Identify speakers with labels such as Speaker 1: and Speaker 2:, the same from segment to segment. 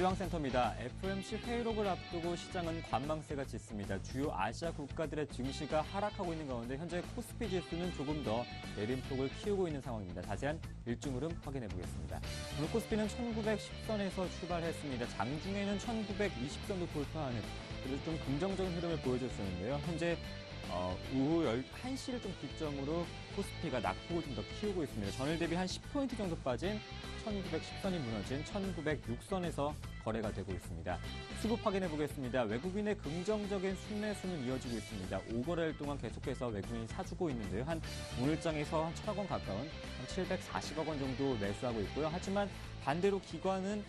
Speaker 1: 시황센터입니다. FOMC 회의록을 앞두고 시장은 관망세가 짙습니다. 주요 아시아 국가들의 증시가 하락하고 있는 가운데 현재 코스피 지수는 조금 더 내림폭을 키우고 있는 상황입니다. 자세한 일중 흐름 확인해 보겠습니다. 오늘 코스피는 1910선에서 출발했습니다. 장중에는 1920선도 돌파하는 그래서 좀 긍정적인 흐름을 보여줬었는데요. 현재 오후 1시를 좀 기점으로 코스피가 낙폭을 좀 더 키우고 있습니다. 전일 대비 한 10포인트 정도 빠진 1910선이 무너진 1906선에서 거래가 되고 있습니다. 수급 확인해 보겠습니다. 외국인의 긍정적인 순매수는 이어지고 있습니다. 5거래일 동안 계속해서 외국인이 사주고 있는데요. 한 오늘장에서 한 1,000억 원 가까운 한 740억 원 정도 매수하고 있고요. 하지만 반대로 기관은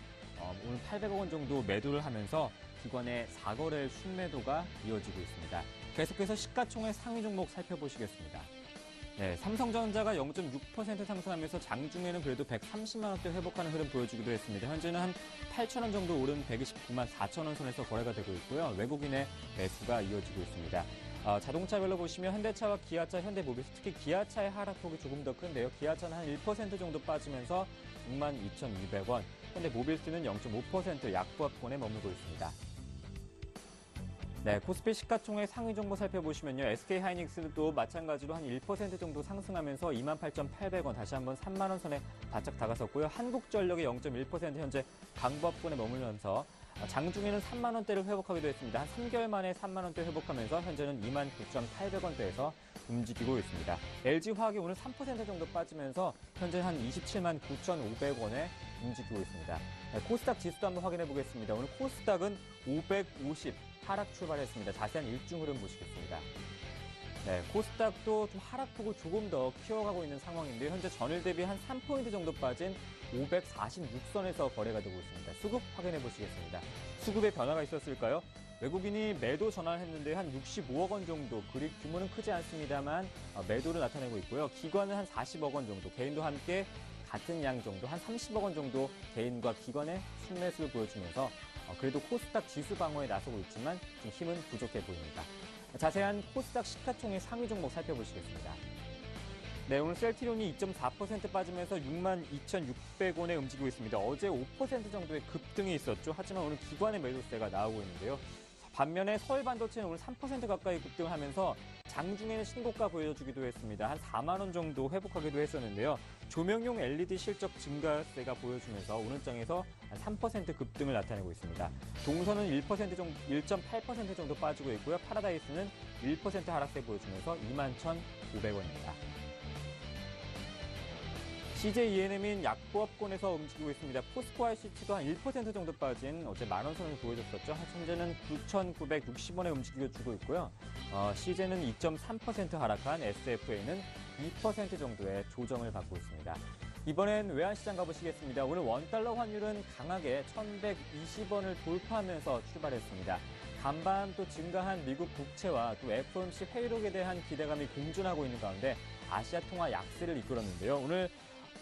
Speaker 1: 오늘 800억 원 정도 매도를 하면서 기관의 4거래일 순매도가 이어지고 있습니다. 계속해서 시가총액 상위 종목 살펴보시겠습니다. 네, 삼성전자가 0.6% 상승하면서 장중에는 그래도 130만 원대 회복하는 흐름 보여주기도 했습니다. 현재는 한 8천 원 정도 오른 129만 4천 원 선에서 거래가 되고 있고요. 외국인의 매수가 이어지고 있습니다. 자동차별로 보시면 현대차와 기아차, 현대모비스, 특히 기아차의 하락폭이 조금 더 큰데요. 기아차는 한 1% 정도 빠지면서 62,200원, 현대모비스는 0.5% 약보합권에 머물고 있습니다. 네, 코스피 시가총액 상위 정보 살펴보시면요. SK하이닉스도 마찬가지로 한 1% 정도 상승하면서 28,800원, 다시 한번 3만 원 선에 바짝 다가섰고요. 한국전력이 0.1% 현재 강보합권에 머물면서 장중에는 3만 원대를 회복하기도 했습니다. 한 3개월 만에 3만 원대 회복하면서 현재는 29,800원대에서 움직이고 있습니다. LG화학이 오늘 3% 정도 빠지면서 현재 한 27만 9,500원에 움직이고 있습니다. 네, 코스닥 지수도 한번 확인해 보겠습니다. 오늘 코스닥은 550 하락 출발했습니다. 자세한 일중 흐름 보시겠습니다. 네, 코스닥도 좀 하락폭을 조금 더 키워가고 있는 상황인데요. 현재 전일 대비 한 3포인트 정도 빠진 546선에서 거래가 되고 있습니다. 수급 확인해 보시겠습니다. 수급에 변화가 있었을까요? 외국인이 매도 전환을 했는데 한 65억 원 정도, 그리 규모는 크지 않습니다만 매도를 나타내고 있고요. 기관은 한 40억 원 정도, 개인도 함께 같은 양 정도, 한 30억 원 정도 개인과 기관의 순매수를 보여주면서 그래도 코스닥 지수 방어에 나서고 있지만 좀 힘은 부족해 보입니다. 자세한 코스닥 시가총액 상위 종목 살펴보시겠습니다. 네, 오늘 셀트리온이 2.4% 빠지면서 62,600원에 움직이고 있습니다. 어제 5% 정도의 급등이 있었죠. 하지만 오늘 기관의 매도세가 나오고 있는데요. 반면에 서울반도체는 오늘 3% 가까이 급등하면서 장중에는 신고가 보여주기도 했습니다. 한 4만 원 정도 회복하기도 했었는데요. 조명용 LED 실적 증가세가 보여주면서 오늘장에서 한 3% 급등을 나타내고 있습니다. 동선은 1.8% 정도 빠지고 있고요. 파라다이스는 1% 하락세 보여주면서 21,500원입니다. CJ 약보합권에서 움직이고 있습니다. 포스코 ICT도 한 1% 정도 빠진 어제 만원 선을 보여줬었죠. 현재는 9,960원에 움직여주고 있고요. CJ는 2.3% 하락한 SFA는 2% 정도의 조정을 받고 있습니다. 이번엔 외환시장 가보시겠습니다. 오늘 원달러 환율은 강하게 1,120원을 돌파하면서 출발했습니다. 간밤 또 증가한 미국 국채와 또 FOMC 회의록에 대한 기대감이 공존하고 있는 가운데 아시아 통화 약세를 이끌었는데요. 오늘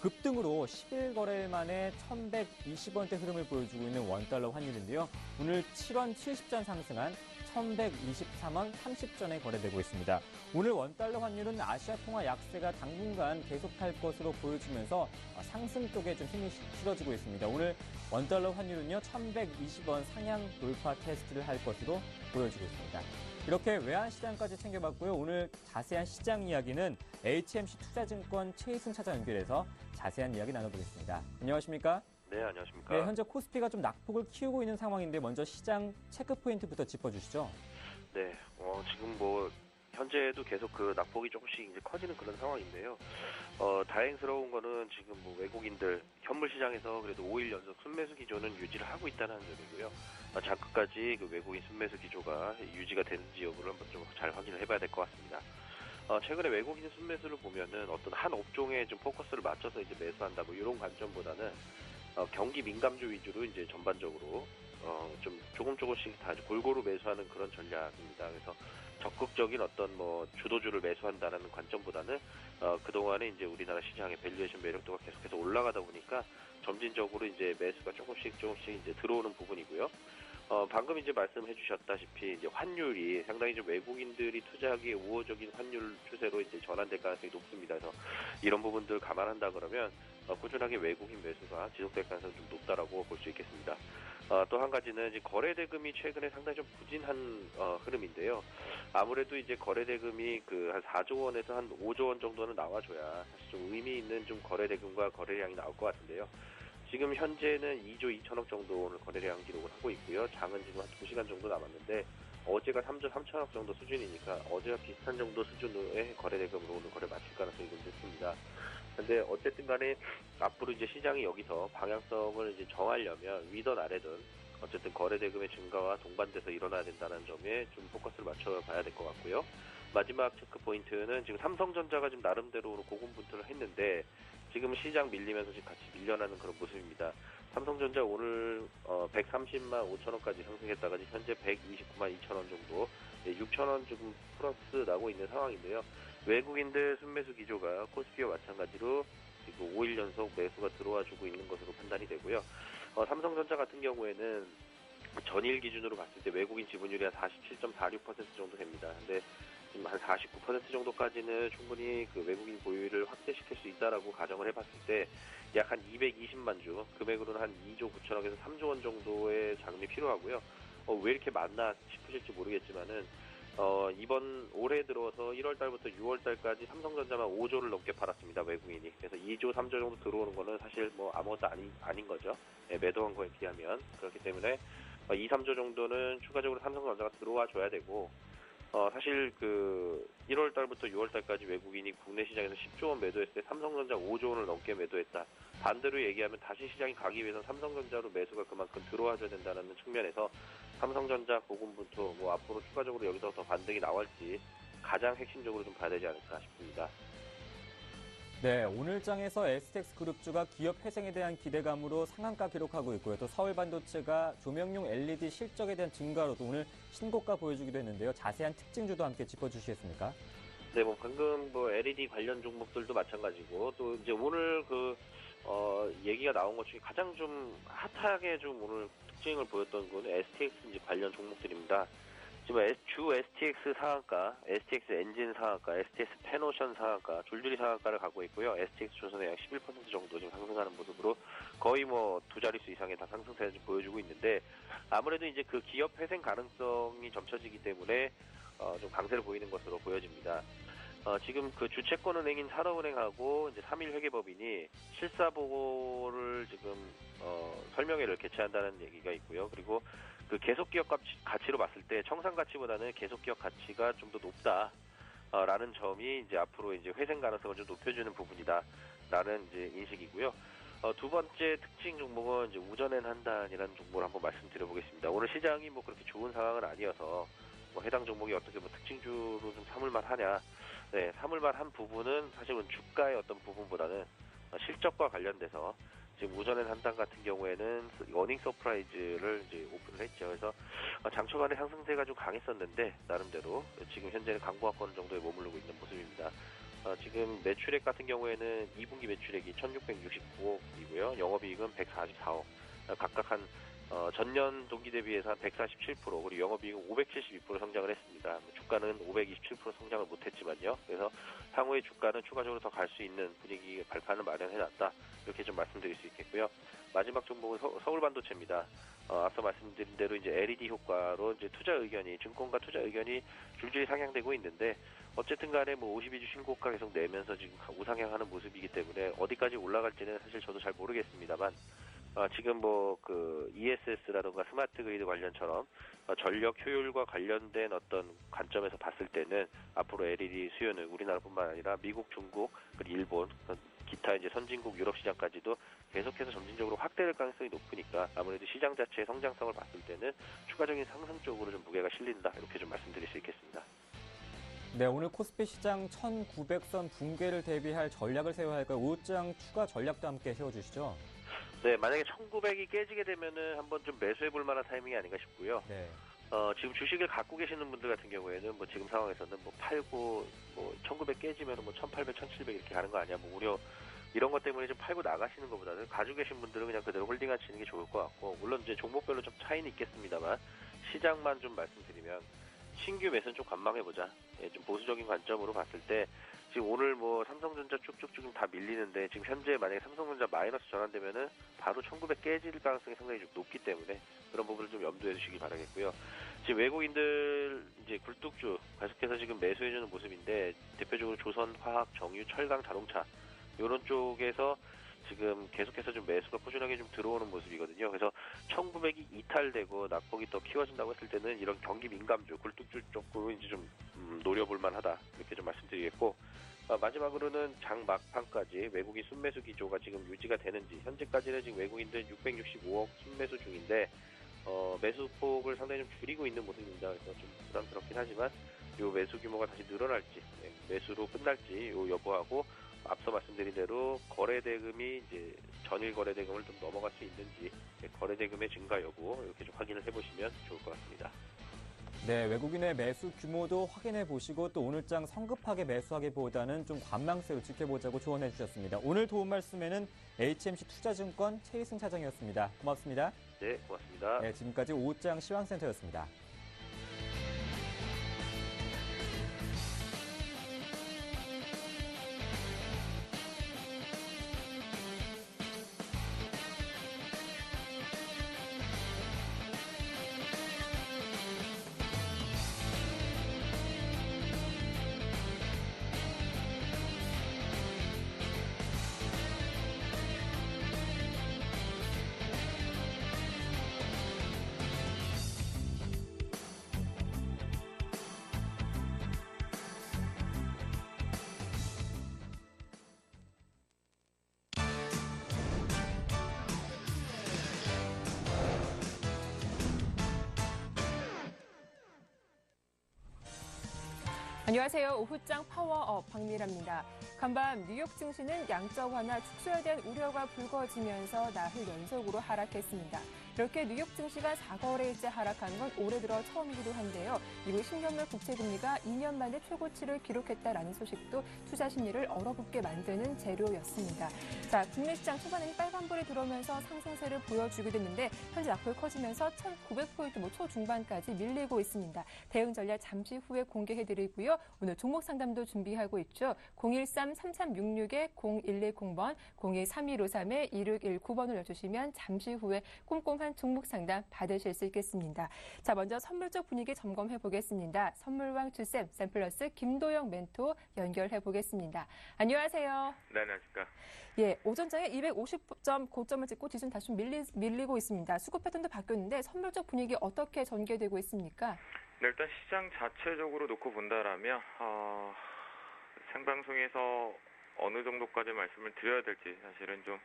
Speaker 1: 급등으로 10일 거래일 만에 1,120원대 흐름을 보여주고 있는 원달러 환율인데요. 오늘 7원 70전 상승한 1,123원 30전에 거래되고 있습니다. 오늘 원달러 환율은 아시아 통화 약세가 당분간 계속할 것으로 보여지면서 상승 쪽에 좀 힘이 실어지고 있습니다. 오늘 원달러 환율은요, 1,120원 상향 돌파 테스트를 할 것으로 보여지고 있습니다. 이렇게 외환시장까지 챙겨봤고요. 오늘 자세한 시장 이야기는 HMC 투자증권 최희승 차장 연결해서 자세한 이야기 나눠보겠습니다. 안녕하십니까?
Speaker 2: 네, 안녕하십니까?
Speaker 1: 네, 현재 코스피가 좀 낙폭을 키우고 있는 상황인데 먼저 시장 체크 포인트부터 짚어주시죠.
Speaker 2: 네, 지금 현재도 계속 그 낙폭이 조금씩 이제 커지는 그런 상황인데요. 다행스러운 거는 지금 외국인들 현물 시장에서 그래도 5일 연속 순매수 기조는 유지를 하고 있다는 점이고요. 장끝까지 그 외국인 순매수 기조가 유지가 되는지 여부를 한번 좀 잘 확인을 해봐야 될 것 같습니다. 최근에 외국인 순매수를 보면은 어떤 한 업종에 좀 포커스를 맞춰서 이제 매수한다 이런 관점보다는 경기 민감주 위주로 이제 전반적으로 좀 조금씩 다 골고루 매수하는 그런 전략입니다. 그래서 적극적인 어떤 주도주를 매수한다는 관점보다는 그동안에 이제 우리나라 시장의 밸류에이션 매력도가 계속해서 올라가다 보니까 점진적으로 이제 매수가 조금씩 이제 들어오는 부분이고요. 방금 이제 말씀해 주셨다시피 이제 환율이 상당히 좀 외국인들이 투자하기에 우호적인 환율 추세로 이제 전환될 가능성이 높습니다. 그래서 이런 부분들 감안한다 그러면 꾸준하게 외국인 매수가 지속될 가능성이 좀 높다라고 볼 수 있겠습니다. 또 한 가지는 이제 거래 대금이 최근에 상당히 좀 부진한 흐름인데요. 아무래도 이제 거래 대금이 그 한 4조 원에서 한 5조 원 정도는 나와줘야 사실 좀 의미 있는 좀 거래 대금과 거래량이 나올 것 같은데요. 지금 현재는 2조 2천억 정도 오늘 거래량 기록을 하고 있고요. 장은 지금 한 2시간 정도 남았는데 어제가 3조 3천억 정도 수준이니까 어제와 비슷한 정도 수준의 거래 대금으로 오늘 거래 마칠 가능성이 좀 높습니다. 근데 어쨌든 간에 앞으로 이제 시장이 여기서 방향성을 이제 정하려면 위든 아래든 어쨌든 거래 대금의 증가와 동반돼서 일어나야 된다는 점에 좀 포커스를 맞춰봐야 될 것 같고요. 마지막 체크 포인트는 지금 삼성전자가 지금 나름대로 고군분투를 했는데 지금 시장 밀리면서 지금 같이 밀려나는 그런 모습입니다. 삼성전자 오늘 130만 5천 원까지 상승했다가 현재 129만 2천 원 정도 6천 원 조금 플러스 나고 있는 상황인데요. 외국인들 순매수 기조가 코스피와 마찬가지로 지금 5일 연속 매수가 들어와주고 있는 것으로 판단이 되고요. 삼성전자 같은 경우에는 전일 기준으로 봤을 때 외국인 지분율이 한 47.46% 정도 됩니다. 근데 지금 한 49% 정도까지는 충분히 그 외국인 보유를 확대시킬 수 있다라고 가정을 해봤을 때 약 한 220만 주, 금액으로는 한 2조 9천억에서 3조 원 정도의 자금이 필요하고요. 왜 이렇게 많나 싶으실지 모르겠지만은 이번 올해 들어서 1월 달부터 6월 달까지 삼성전자만 5조를 넘게 팔았습니다, 외국인이. 그래서 2조, 3조 정도 들어오는 거는 사실 뭐 아무것도 아닌 거죠. 매도한 거에 비하면. 그렇기 때문에 2, 3조 정도는 추가적으로 삼성전자가 들어와 줘야 되고, 사실 그 1월 달부터 6월 달까지 외국인이 국내 시장에서 10조 원 매도했을 때 삼성전자 5조 원을 넘게 매도했다. 반대로 얘기하면 다시 시장이 가기 위해서 삼성전자로 매수가 그만큼 들어와 줘야 된다는 측면에서 삼성전자 고군분투 뭐 앞으로 추가적으로 여기서 더 반등이 나올지 가장 핵심적으로 좀 봐야 되지 않을까 싶습니다.
Speaker 1: 네, 오늘 장에서 STX 그룹주가 기업 회생에 대한 기대감으로 상한가 기록하고 있고요. 또 서울반도체가 조명용 LED 실적에 대한 증가로도 오늘 신고가 보여주기도 했는데요. 자세한 특징주도 함께 짚어주시겠습니까?
Speaker 2: 네, 뭐 방금 뭐 LED 관련 종목들도 마찬가지고 또 이제 오늘 얘기가 나온 것 중에 가장 좀 핫하게 좀 오늘 특징을 보였던 건 STX 이제 관련 종목들입니다. 지금 주 STX 상한가, STX 엔진 상한가, STX 펜오션 상한가, 줄줄이 상한가를 가고 있고요. STX 조선의 약 11% 정도 지금 상승하는 모습으로 거의 뭐 두 자릿수 이상의 다 상승세를 보여주고 있는데 아무래도 이제 그 기업 회생 가능성이 점쳐지기 때문에 좀 강세를 보이는 것으로 보여집니다. 지금 그 주채권은행인 산업은행하고 이제 3일 회계법인이 실사보고를 지금 설명회를 개최한다는 얘기가 있고요. 그리고 그 계속기업 가치로 봤을 때 청산 가치보다는 계속기업 가치가 좀 더 높다라는 점이 이제 앞으로 이제 회생 가능성을 좀 높여주는 부분이다라는 이제 인식이고요. 두 번째 특징 종목은 이제 우전엔 한단이라는 종목을 한번 말씀드려보겠습니다. 오늘 시장이 뭐 그렇게 좋은 상황은 아니어서 뭐 해당 종목이 어떻게 뭐 특징주로 좀 삼을만 하냐. 네, 삼을만 한 부분은 사실은 주가의 어떤 부분보다는 실적과 관련돼서 지금 우전엔 한단 같은 경우에는 어닝 서프라이즈를 이제 오픈을 했죠. 그래서 장초반에 상승세가 좀 강했었는데 나름대로 지금 현재는 강보합권 정도에 머무르고 있는 모습입니다. 지금 매출액 같은 경우에는 2분기 매출액이 1,669억이고요. 영업이익은 144억. 각각 한 전년 동기 대비해서 한 147%, 그리고 영업이익은 572% 성장을 했습니다. 주가는 527% 성장을 못했지만요. 그래서 향후에 주가는 추가적으로 더 갈 수 있는 분위기 발판을 마련해놨다. 이렇게 좀 말씀드릴 수 있겠고요. 마지막 종목은 서울반도체입니다. 앞서 말씀드린 대로 이제 LED 효과로 이제 증권가 투자 의견이 줄줄이 상향되고 있는데 어쨌든 간에 뭐 52주 신고가 계속 내면서 지금 우상향하는 모습이기 때문에 어디까지 올라갈지는 사실 저도 잘 모르겠습니다만 지금 뭐 그 ESS라든가 스마트 그리드 관련처럼 전력 효율과 관련된 어떤 관점에서 봤을 때는 앞으로 LED 수요는 우리나라뿐만 아니라 미국, 중국, 그리고 일본, 기타 이제 선진국 유럽 시장까지도 계속해서 점진적으로 확대될 가능성이 높으니까 아무래도 시장 자체의 성장성을 봤을 때는 추가적인 상승 쪽으로 좀 무게가 실린다 이렇게 좀 말씀드릴 수 있겠습니다.
Speaker 1: 네, 오늘 코스피 시장 1900선 붕괴를 대비할 전략을 세워야 할까요? 오후장 추가 전략도 함께 세워주시죠.
Speaker 2: 네, 만약에 1900이 깨지게 되면은 한번 좀 매수해볼 만한 타이밍이 아닌가 싶고요.
Speaker 1: 네.
Speaker 2: 지금 주식을 갖고 계시는 분들 같은 경우에는 뭐 지금 상황에서는 뭐 팔고 뭐 1900 깨지면 뭐 1800, 1700 이렇게 가는 거 아니야? 뭐 우려 이런 것 때문에 좀 팔고 나가시는 것보다는 가지고 계신 분들은 그냥 그대로 홀딩하시는 게 좋을 것 같고 물론 이제 종목별로 좀 차이는 있겠습니다만 시장만 좀 말씀드리면 신규 매수는 좀 관망해보자. 좀 보수적인 관점으로 봤을 때 지금 오늘 뭐 삼성전자 쭉쭉쭉 다 밀리는데 지금 현재 만약에 삼성전자 마이너스 전환되면은 바로 1900 깨질 가능성이 상당히 좀 높기 때문에 그런 부분을 좀 염두에 두시기 바라겠고요. 지금 외국인들 이제 굴뚝주 계속해서 지금 매수해주는 모습인데 대표적으로 조선, 화학, 정유, 철강, 자동차 이런 쪽에서 지금 계속해서 좀 매수가 꾸준하게 좀 들어오는 모습이거든요. 그래서 1900이 이탈되고 낙폭이 더 키워진다고 했을 때는 이런 경기 민감주, 굴뚝주 쪽으로 이제 좀 노려볼 만하다 이렇게 좀 말씀드리겠고 마지막으로는 장 막판까지 외국인 순매수 기조가 지금 유지가 되는지 현재까지는 지금 외국인들 665억 순매수 중인데 매수폭을 상당히 좀 줄이고 있는 모습입니다. 그래서 좀 부담스럽긴 하지만 이 매수 규모가 다시 늘어날지 매수로 끝날지 요 여부하고 앞서 말씀드린 대로 거래 대금이 이제 전일 거래 대금을 좀 넘어갈 수 있는지 거래 대금의 증가 여부 이렇게 좀 확인을 해보시면 좋을 것 같습니다.
Speaker 1: 네, 외국인의 매수 규모도 확인해 보시고 또 오늘장 성급하게 매수하기보다는 좀 관망세로 지켜보자고 조언해 주셨습니다. 오늘 도움 말씀에는 HMC 투자증권 최희승 차장이었습니다. 고맙습니다.
Speaker 2: 네, 고맙습니다.
Speaker 1: 네, 지금까지 오후장 시황센터였습니다.
Speaker 3: 안녕하세요. 오후장 파워업 박미라입니다. 간밤 뉴욕 증시는 양적 완화 축소에 대한 우려가 불거지면서 나흘 연속으로 하락했습니다. 이렇게 뉴욕 증시가 4거래일째 하락한 건 올해 들어 처음이기도 한데요. 이후 10년물 국채금리가 2년 만에 최고치를 기록했다라는 소식도 투자 심리를 얼어붙게 만드는 재료였습니다. 자, 국내 시장 초반에는 빨간불이 들어오면서 상승세를 보여주기도 했는데 현재 낙폭이 커지면서 1900포인트 초중반까지 밀리고 있습니다. 대응 전략 잠시 후에 공개해드리고요. 오늘 종목 상담도 준비하고 있죠. 013-3366-0110번, 02-3153-2619번을 여주시면 잠시 후에 꼼꼼한 종목 상담 받으실 수 있겠습니다. 자, 먼저 선물적 분위기 점검해 보겠습니다. 선물왕 주쌤, 샘플러스 김도영 멘토 연결해 보겠습니다. 안녕하세요.
Speaker 4: 네, 안녕하십니까.
Speaker 3: 예, 오전장에 250점 고점을 찍고 지수는 다시 좀 밀리고 있습니다. 수급 패턴도 바뀌었는데 선물적 분위기 어떻게 전개되고 있습니까?
Speaker 4: 네, 일단 시장 자체적으로 놓고 본다라면 생방송에서 어느 정도까지 말씀을 드려야 될지 사실은 좀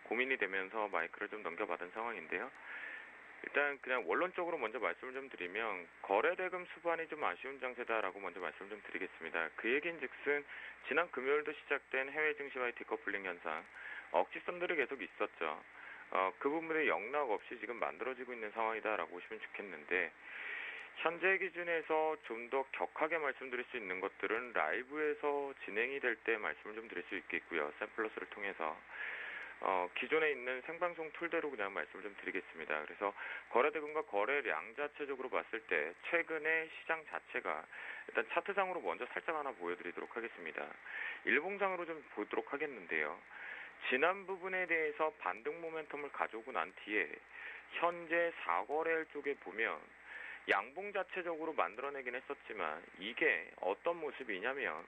Speaker 4: 고민이 되면서 마이크를 좀 넘겨받은 상황인데요. 일단 그냥 원론적으로 먼저 말씀을 좀 드리면 거래대금 수반이 좀 아쉬운 장세다라고 먼저 말씀을 좀 드리겠습니다. 그 얘기인즉슨 지난 금요일도 시작된 해외 증시와의 디커플링 현상, 억지선들이 계속 있었죠. 그 부분에 영락 없이 지금 만들어지고 있는 상황이다라고 보시면 좋겠는데 현재 기준에서 좀 더 격하게 말씀드릴 수 있는 것들은 라이브에서 진행이 될 때 말씀을 좀 드릴 수 있겠고요. 샘플러스를 통해서 기존에 있는 생방송 툴대로 그냥 말씀을 좀 드리겠습니다. 그래서 거래대금과 거래량 자체적으로 봤을 때 최근에 시장 자체가 일단 차트상으로 먼저 살짝 하나 보여드리도록 하겠습니다. 일봉상으로 좀 보도록 하겠는데요. 지난 부분에 대해서 반등 모멘텀을 가져오고 난 뒤에 현재 4거래일 쪽에 보면 양봉 자체적으로 만들어내긴 했었지만 이게 어떤 모습이냐면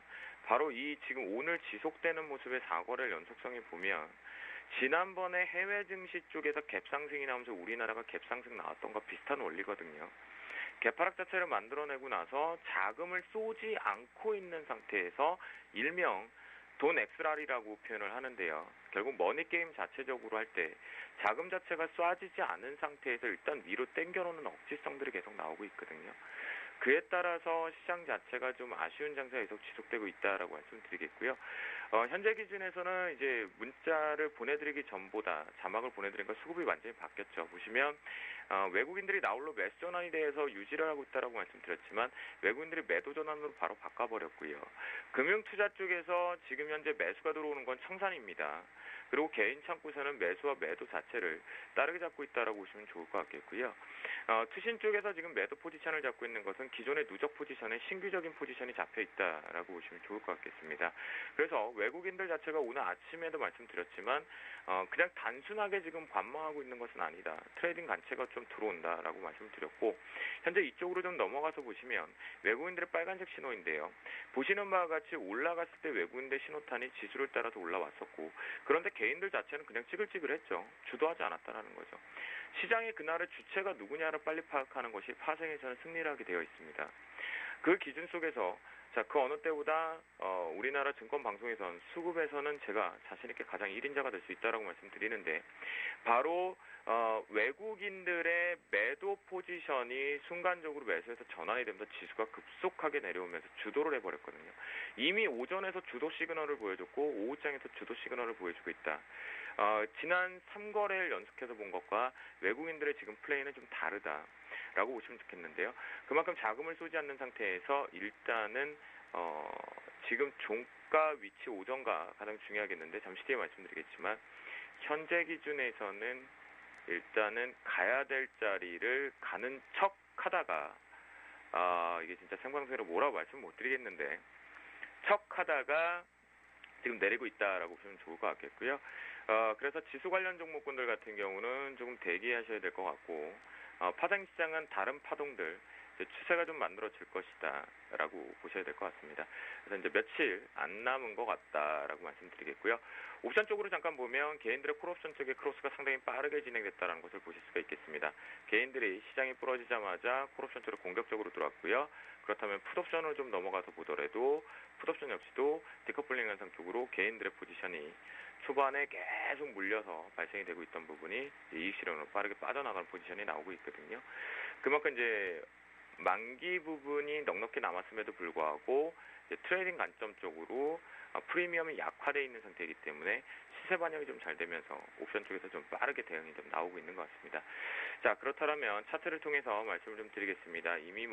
Speaker 4: 바로 이 지금 오늘 지속되는 모습의 4거래일 연속성에 보면 지난번에 해외 증시 쪽에서 갭상승이 나오면서 우리나라가 갭상승 나왔던 거 비슷한 원리거든요. 갭하락 자체를 만들어내고 나서 자금을 쏘지 않고 있는 상태에서 일명 돈 엑스랄이라고 표현을 하는데요. 결국 머니게임 자체적으로 할 때 자금 자체가 쏴지지 않은 상태에서 일단 위로 당겨놓는 억지성들이 계속 나오고 있거든요. 그에 따라서 시장 자체가 좀 아쉬운 장세가 계속 지속되고 있다라고 말씀드리겠고요. 현재 기준에서는 이제 문자를 보내드리기 전보다 자막을 보내드린 거 수급이 완전히 바뀌었죠. 보시면 외국인들이 나홀로 매수 전환에 대해서 유지를 하고 있다라고 말씀드렸지만 외국인들이 매도 전환으로 바로 바꿔버렸고요. 금융투자 쪽에서 지금 현재 매수가 들어오는 건 청산입니다. 그리고 개인 창구에서는 매수와 매도 자체를 다르게 잡고 있다라고 보시면 좋을 것 같겠고요. 투신 쪽에서 지금 매도 포지션을 잡고 있는 것은 기존의 누적 포지션에 신규적인 포지션이 잡혀 있다라고 보시면 좋을 것 같겠습니다. 그래서 외국인들 자체가 오늘 아침에도 말씀드렸지만 그냥 단순하게 지금 관망하고 있는 것은 아니다. 트레이딩 관체가 좀 들어온다라고 말씀을 드렸고 현재 이쪽으로 좀 넘어가서 보시면 외국인들의 빨간색 신호인데요. 보시는 바와 같이 올라갔을 때 외국인들 신호탄이 지수를 따라서 올라왔었고 그런데 개인들 자체는 그냥 찌글찌글했죠. 주도하지 않았다라는 거죠. 시장의 그날의 주체가 누구냐를 빨리 파악하는 것이 파생에서는 승리를 하게 되어 있습니다. 그 기준 속에서 그 어느 때보다 우리나라 증권 방송에선 수급에서는 제가 자신 있게 가장 1인자가 될 수 있다라고 말씀드리는데 바로 외국인들의 매도 포지션이 순간적으로 매수해서 전환이 되면서 지수가 급속하게 내려오면서 주도를 해버렸거든요. 이미 오전에서 주도 시그널을 보여줬고 오후장에서 주도 시그널을 보여주고 있다. 지난 3거래를 연속해서 본 것과 외국인들의 지금 플레이는 좀 다르다라고 보시면 좋겠는데요. 그만큼 자금을 쏘지 않는 상태에서 일단은 지금 종가 위치 오전가 가장 중요하겠는데 잠시 뒤에 말씀드리겠지만 현재 기준에서는 일단은 가야 될 자리를 가는 척 하다가 이게 진짜 생방송으로 뭐라고 말씀 못 드리겠는데 척 하다가 지금 내리고 있다라고 보시면 좋을 것 같겠고요. 그래서 지수 관련 종목군들 같은 경우는 조금 대기하셔야 될 것 같고 파생시장은 다른 파동들 추세가 좀 만들어질 것이다 라고 보셔야 될 것 같습니다. 그래서 이제 며칠 안 남은 것 같다라고 말씀드리겠고요. 옵션 쪽으로 잠깐 보면 개인들의 콜옵션 쪽의 크로스가 상당히 빠르게 진행됐다는 것을 보실 수가 있겠습니다. 개인들이 시장이 부러지자마자 콜옵션 쪽으로 공격적으로 들어왔고요. 그렇다면 풋옵션을 좀 넘어가서 보더라도 풋옵션 역시도 디커플링 현상 쪽으로 개인들의 포지션이 초반에 계속 물려서 발생이 되고 있던 부분이 이익 실현으로 빠르게 빠져나가는 포지션이 나오고 있거든요. 그만큼 이제 만기 부분이 넉넉히 남았음에도 불구하고 이제 트레이딩 관점 쪽으로 프리미엄이 약화되어 있는 상태이기 때문에 시세 반영이 좀 잘 되면서 옵션 쪽에서 좀 빠르게 대응이 좀 나오고 있는 것 같습니다. 자, 그렇다면 차트를 통해서 말씀을 좀 드리겠습니다. 이미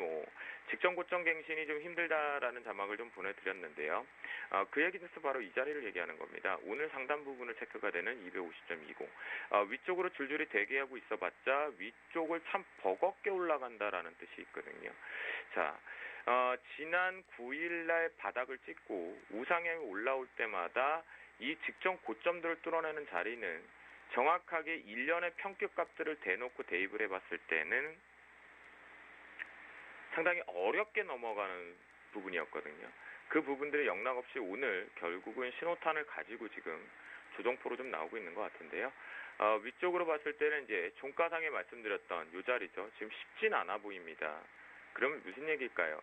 Speaker 4: 직전 고점 갱신이 좀 힘들다라는 자막을 좀 보내드렸는데요. 그 얘기는 바로 이 자리를 얘기하는 겁니다. 오늘 상단 부분을 체크가 되는 250.20 위쪽으로 줄줄이 대기하고 있어봤자 위쪽을 참 버겁게 올라간다라는 뜻이 있거든요. 자, 지난 9일날 바닥을 찍고 우상향이 올라올 때마다 이 직전 고점들을 뚫어내는 자리는 정확하게 1년의 평균값들을 대놓고 대입을 해봤을 때는 상당히 어렵게 넘어가는 부분이었거든요. 그 부분들이 영락없이 오늘 결국은 신호탄을 가지고 지금 조정포로 좀 나오고 있는 것 같은데요. 위쪽으로 봤을 때는 이제 종가상에 말씀드렸던 이 자리죠. 지금 쉽진 않아 보입니다. 그러면 무슨 얘기일까요?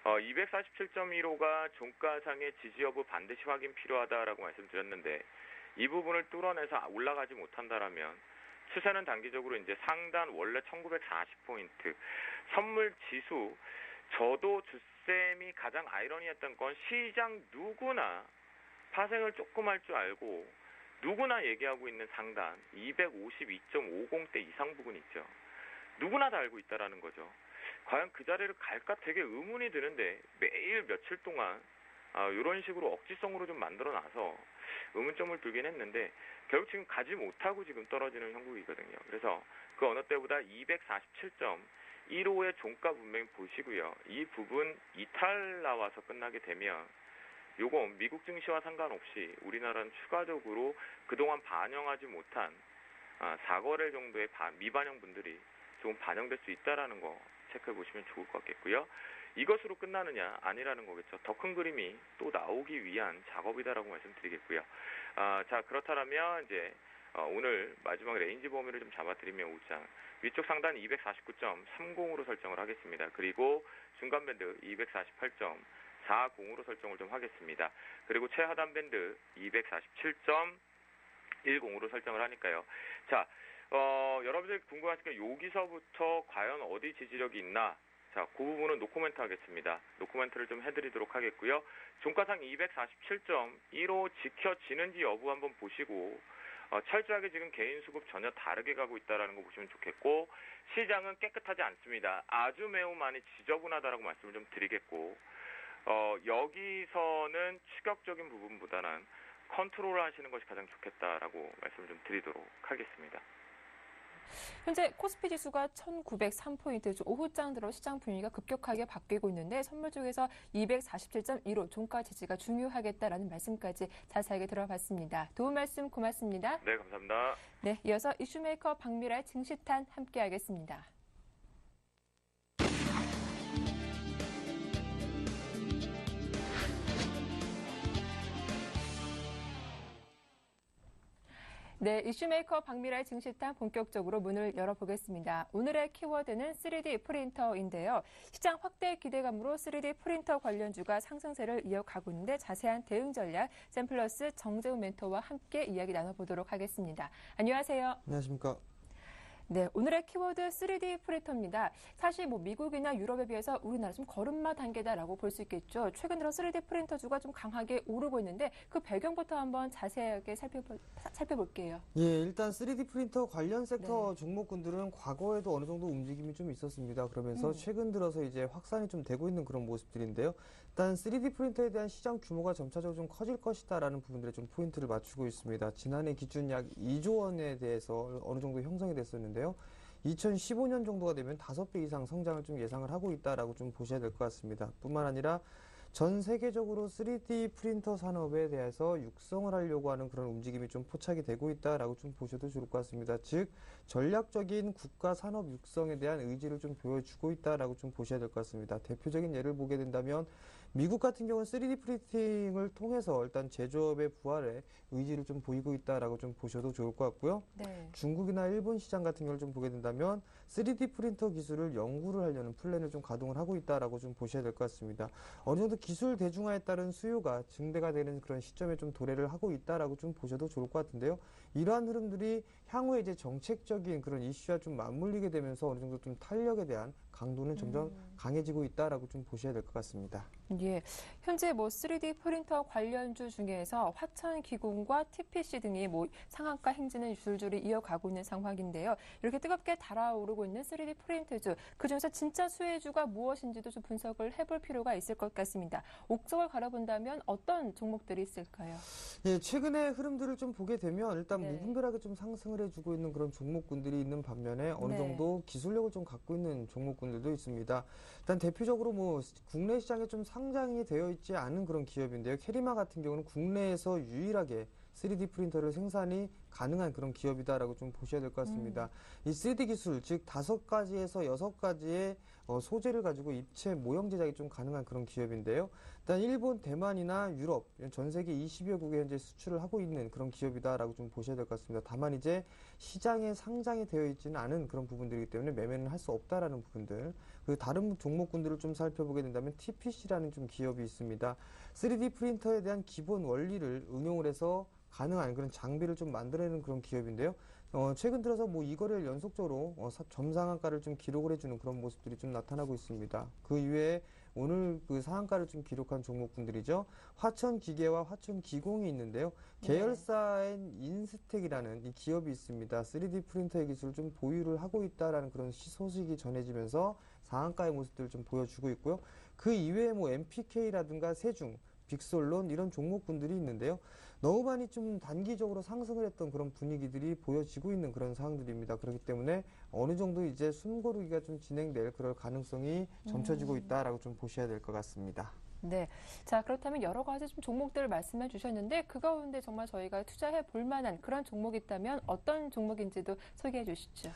Speaker 4: 247.15가 종가상의 지지 여부 반드시 확인 필요하다라고 말씀드렸는데 이 부분을 뚫어내서 올라가지 못한다라면 추세는 단기적으로 이제 상단 원래 1940포인트 선물 지수 저도 주쌤이 가장 아이러니했던 건 시장 누구나 파생을 조금 할 줄 알고 누구나 얘기하고 있는 상단 252.50대 이상 부분 있죠. 누구나 다 알고 있다라는 거죠. 과연 그 자리를 갈까 되게 의문이 드는데 매일 며칠 동안 이런 식으로 억지성으로 좀 만들어놔서 의문점을 들긴 했는데 결국 지금 가지 못하고 지금 떨어지는 형국이거든요. 그래서 그 어느 때보다 247.15의 종가 분명히 보시고요. 이 부분 이탈 나와서 끝나게 되면 요건 미국 증시와 상관없이 우리나라는 추가적으로 그동안 반영하지 못한 4거래 정도의 미반영 분들이 조금 반영될 수 있다라는 거 체크해 보시면 좋을 것 같겠고요. 이것으로 끝나느냐 아니라는 거겠죠. 더 큰 그림이 또 나오기 위한 작업이다라고 말씀드리겠고요. 자, 그렇다면 이제 오늘 마지막 레인지 범위를 좀 잡아드리면 오장 위쪽 상단 249.30으로 설정을 하겠습니다. 그리고 중간 밴드 248.40으로 설정을 좀 하겠습니다. 그리고 최하단 밴드 247.10으로 설정을 하니까요. 자, 여러분들이 궁금하시니까 여기서부터 과연 어디 지지력이 있나? 자, 그 부분은 노코멘트 하겠습니다. 노코멘트를 좀 해드리도록 하겠고요. 종가상 247.15 지켜지는지 여부 한번 보시고 철저하게 지금 개인 수급 전혀 다르게 가고 있다는 거 보시면 좋겠고 시장은 깨끗하지 않습니다. 아주 매우 많이 지저분하다라고 말씀을 좀 드리겠고 여기서는 추격적인 부분보다는 컨트롤 하시는 것이 가장 좋겠다라고 말씀을 좀 드리도록 하겠습니다.
Speaker 3: 현재 코스피 지수가 1903포인트, 오후장 들어 시장 분위기가 급격하게 바뀌고 있는데 선물 쪽에서 247.15 종가 지지가 중요하겠다라는 말씀까지 자세하게 들어봤습니다. 도움 말씀 고맙습니다.
Speaker 4: 네, 감사합니다.
Speaker 3: 네, 이어서 이슈메이커 박미라의 증시탄 함께하겠습니다. 네, 이슈메이커 박미라의 증시탄 본격적으로 문을 열어보겠습니다. 오늘의 키워드는 3D 프린터인데요. 시장 확대 기대감으로 3D 프린터 관련주가 상승세를 이어가고 있는데 자세한 대응 전략 샘플러스 정재훈 멘토와 함께 이야기 나눠보도록 하겠습니다. 안녕하세요.
Speaker 5: 안녕하십니까.
Speaker 3: 네, 오늘의 키워드 3D 프린터입니다. 사실 미국이나 유럽에 비해서 우리나라 좀 걸음마 단계다라고 볼 수 있겠죠. 최근 들어 3D 프린터주가 좀 강하게 오르고 있는데 그 배경부터 한번 자세하게 살펴볼게요.
Speaker 5: 예, 일단 3D 프린터 관련 섹터 종목군들은 과거에도 어느 정도 움직임이 좀 있었습니다. 그러면서 최근 들어서 이제 확산이 좀 되고 있는 그런 모습들인데요. 일단 3D 프린터에 대한 시장 규모가 점차적으로 좀 커질 것이다라는 부분들에 좀 포인트를 맞추고 있습니다. 지난해 기준 약 2조 원에 대해서 어느 정도 형성이 됐었는데요. 2015년 정도가 되면 5배 이상 성장을 좀 예상을 하고 있다라고 좀 보셔야 될 것 같습니다. 뿐만 아니라 전 세계적으로 3D 프린터 산업에 대해서 육성을 하려고 하는 그런 움직임이 좀 포착이 되고 있다라고 좀 보셔도 좋을 것 같습니다. 즉 전략적인 국가 산업 육성에 대한 의지를 좀 보여주고 있다라고 좀 보셔야 될 것 같습니다. 대표적인 예를 보게 된다면 미국 같은 경우는 3D 프린팅을 통해서 일단 제조업의 부활에 의지를 좀 보이고 있다라고 좀 보셔도 좋을 것 같고요.
Speaker 3: 네.
Speaker 5: 중국이나 일본 시장 같은 경우를 좀 보게 된다면 3D 프린터 기술을 연구를 하려는 플랜을 좀 가동을 하고 있다라고 좀 보셔야 될 것 같습니다. 어느 정도 기술 대중화에 따른 수요가 증대가 되는 그런 시점에 좀 도래를 하고 있다라고 좀 보셔도 좋을 것 같은데요. 이러한 흐름들이 향후에 이제 정책적인 그런 이슈와 좀 맞물리게 되면서 어느 정도 좀 탄력에 대한 강도는 점점 강해지고 있다라고 좀 보셔야 될 것 같습니다.
Speaker 3: 예, 현재 3D 프린터 관련주 중에서 화천기공과 TPC 등이 상한가 행진을 줄줄이 이어가고 있는 상황인데요. 이렇게 뜨겁게 달아오르고 있는 3D 프린터주, 그중에서 진짜 수혜주가 무엇인지도 좀 분석을 해볼 필요가 있을 것 같습니다. 옥석을 가려본다면 어떤 종목들이 있을까요?
Speaker 5: 예, 최근의 흐름들을 좀 보게 되면 일단
Speaker 3: 네.
Speaker 5: 무분별하게 좀 상승을 해주고 있는 그런 종목군들이 있는 반면에 어느 정도 기술력을 좀 갖고 있는 종목군들도 있습니다. 일단 대표적으로 국내 시장에 좀 상장이 되어 있지 않은 그런 기업인데요. 캐리마 같은 경우는 국내에서 유일하게 3D 프린터를 생산이 가능한 그런 기업이다라고 좀 보셔야 될 것 같습니다. 이 3D 기술, 즉 5가지에서 6가지의 소재를 가지고 입체 모형 제작이 좀 가능한 그런 기업인데요. 일단 일본, 대만이나 유럽, 전 세계 20여 국에 현재 수출을 하고 있는 그런 기업이다라고 좀 보셔야 될 것 같습니다. 다만 이제 시장에 상장이 되어 있지는 않은 그런 부분들이기 때문에 매매는 할 수 없다라는 부분들. 그 다른 종목군들을 좀 살펴보게 된다면 TPC라는 좀 기업이 있습니다. 3D 프린터에 대한 기본 원리를 응용을 해서 가능한 그런 장비를 좀 만들어내는 그런 기업인데요. 최근 들어서 이 거래를 연속적으로 점상한가를 좀 기록을 해주는 그런 모습들이 좀 나타나고 있습니다. 그 이외에 오늘 그 상한가를 좀 기록한 종목군들이죠. 화천기계와 화천기공이 있는데요. 계열사인 인스텍이라는 이 기업이 있습니다. 3D 프린터의 기술을 좀 보유를 하고 있다라는 그런 소식이 전해지면서 상한가의 모습들을 좀 보여주고 있고요. 그 이외에 MPK라든가 세중, 빅솔론 이런 종목군들이 있는데요. 너무 많이 좀 단기적으로 상승을 했던 그런 분위기들이 보여지고 있는 그런 상황들입니다. 그렇기 때문에 어느 정도 이제 숨고르기가 좀 진행될 그럴 가능성이 점쳐지고 있다라고 좀 보셔야 될 것 같습니다.
Speaker 3: 네. 자, 그렇다면 여러 가지 좀 종목들을 말씀해 주셨는데 그 가운데 정말 저희가 투자해 볼 만한 그런 종목이 있다면 어떤 종목인지도 소개해 주시죠.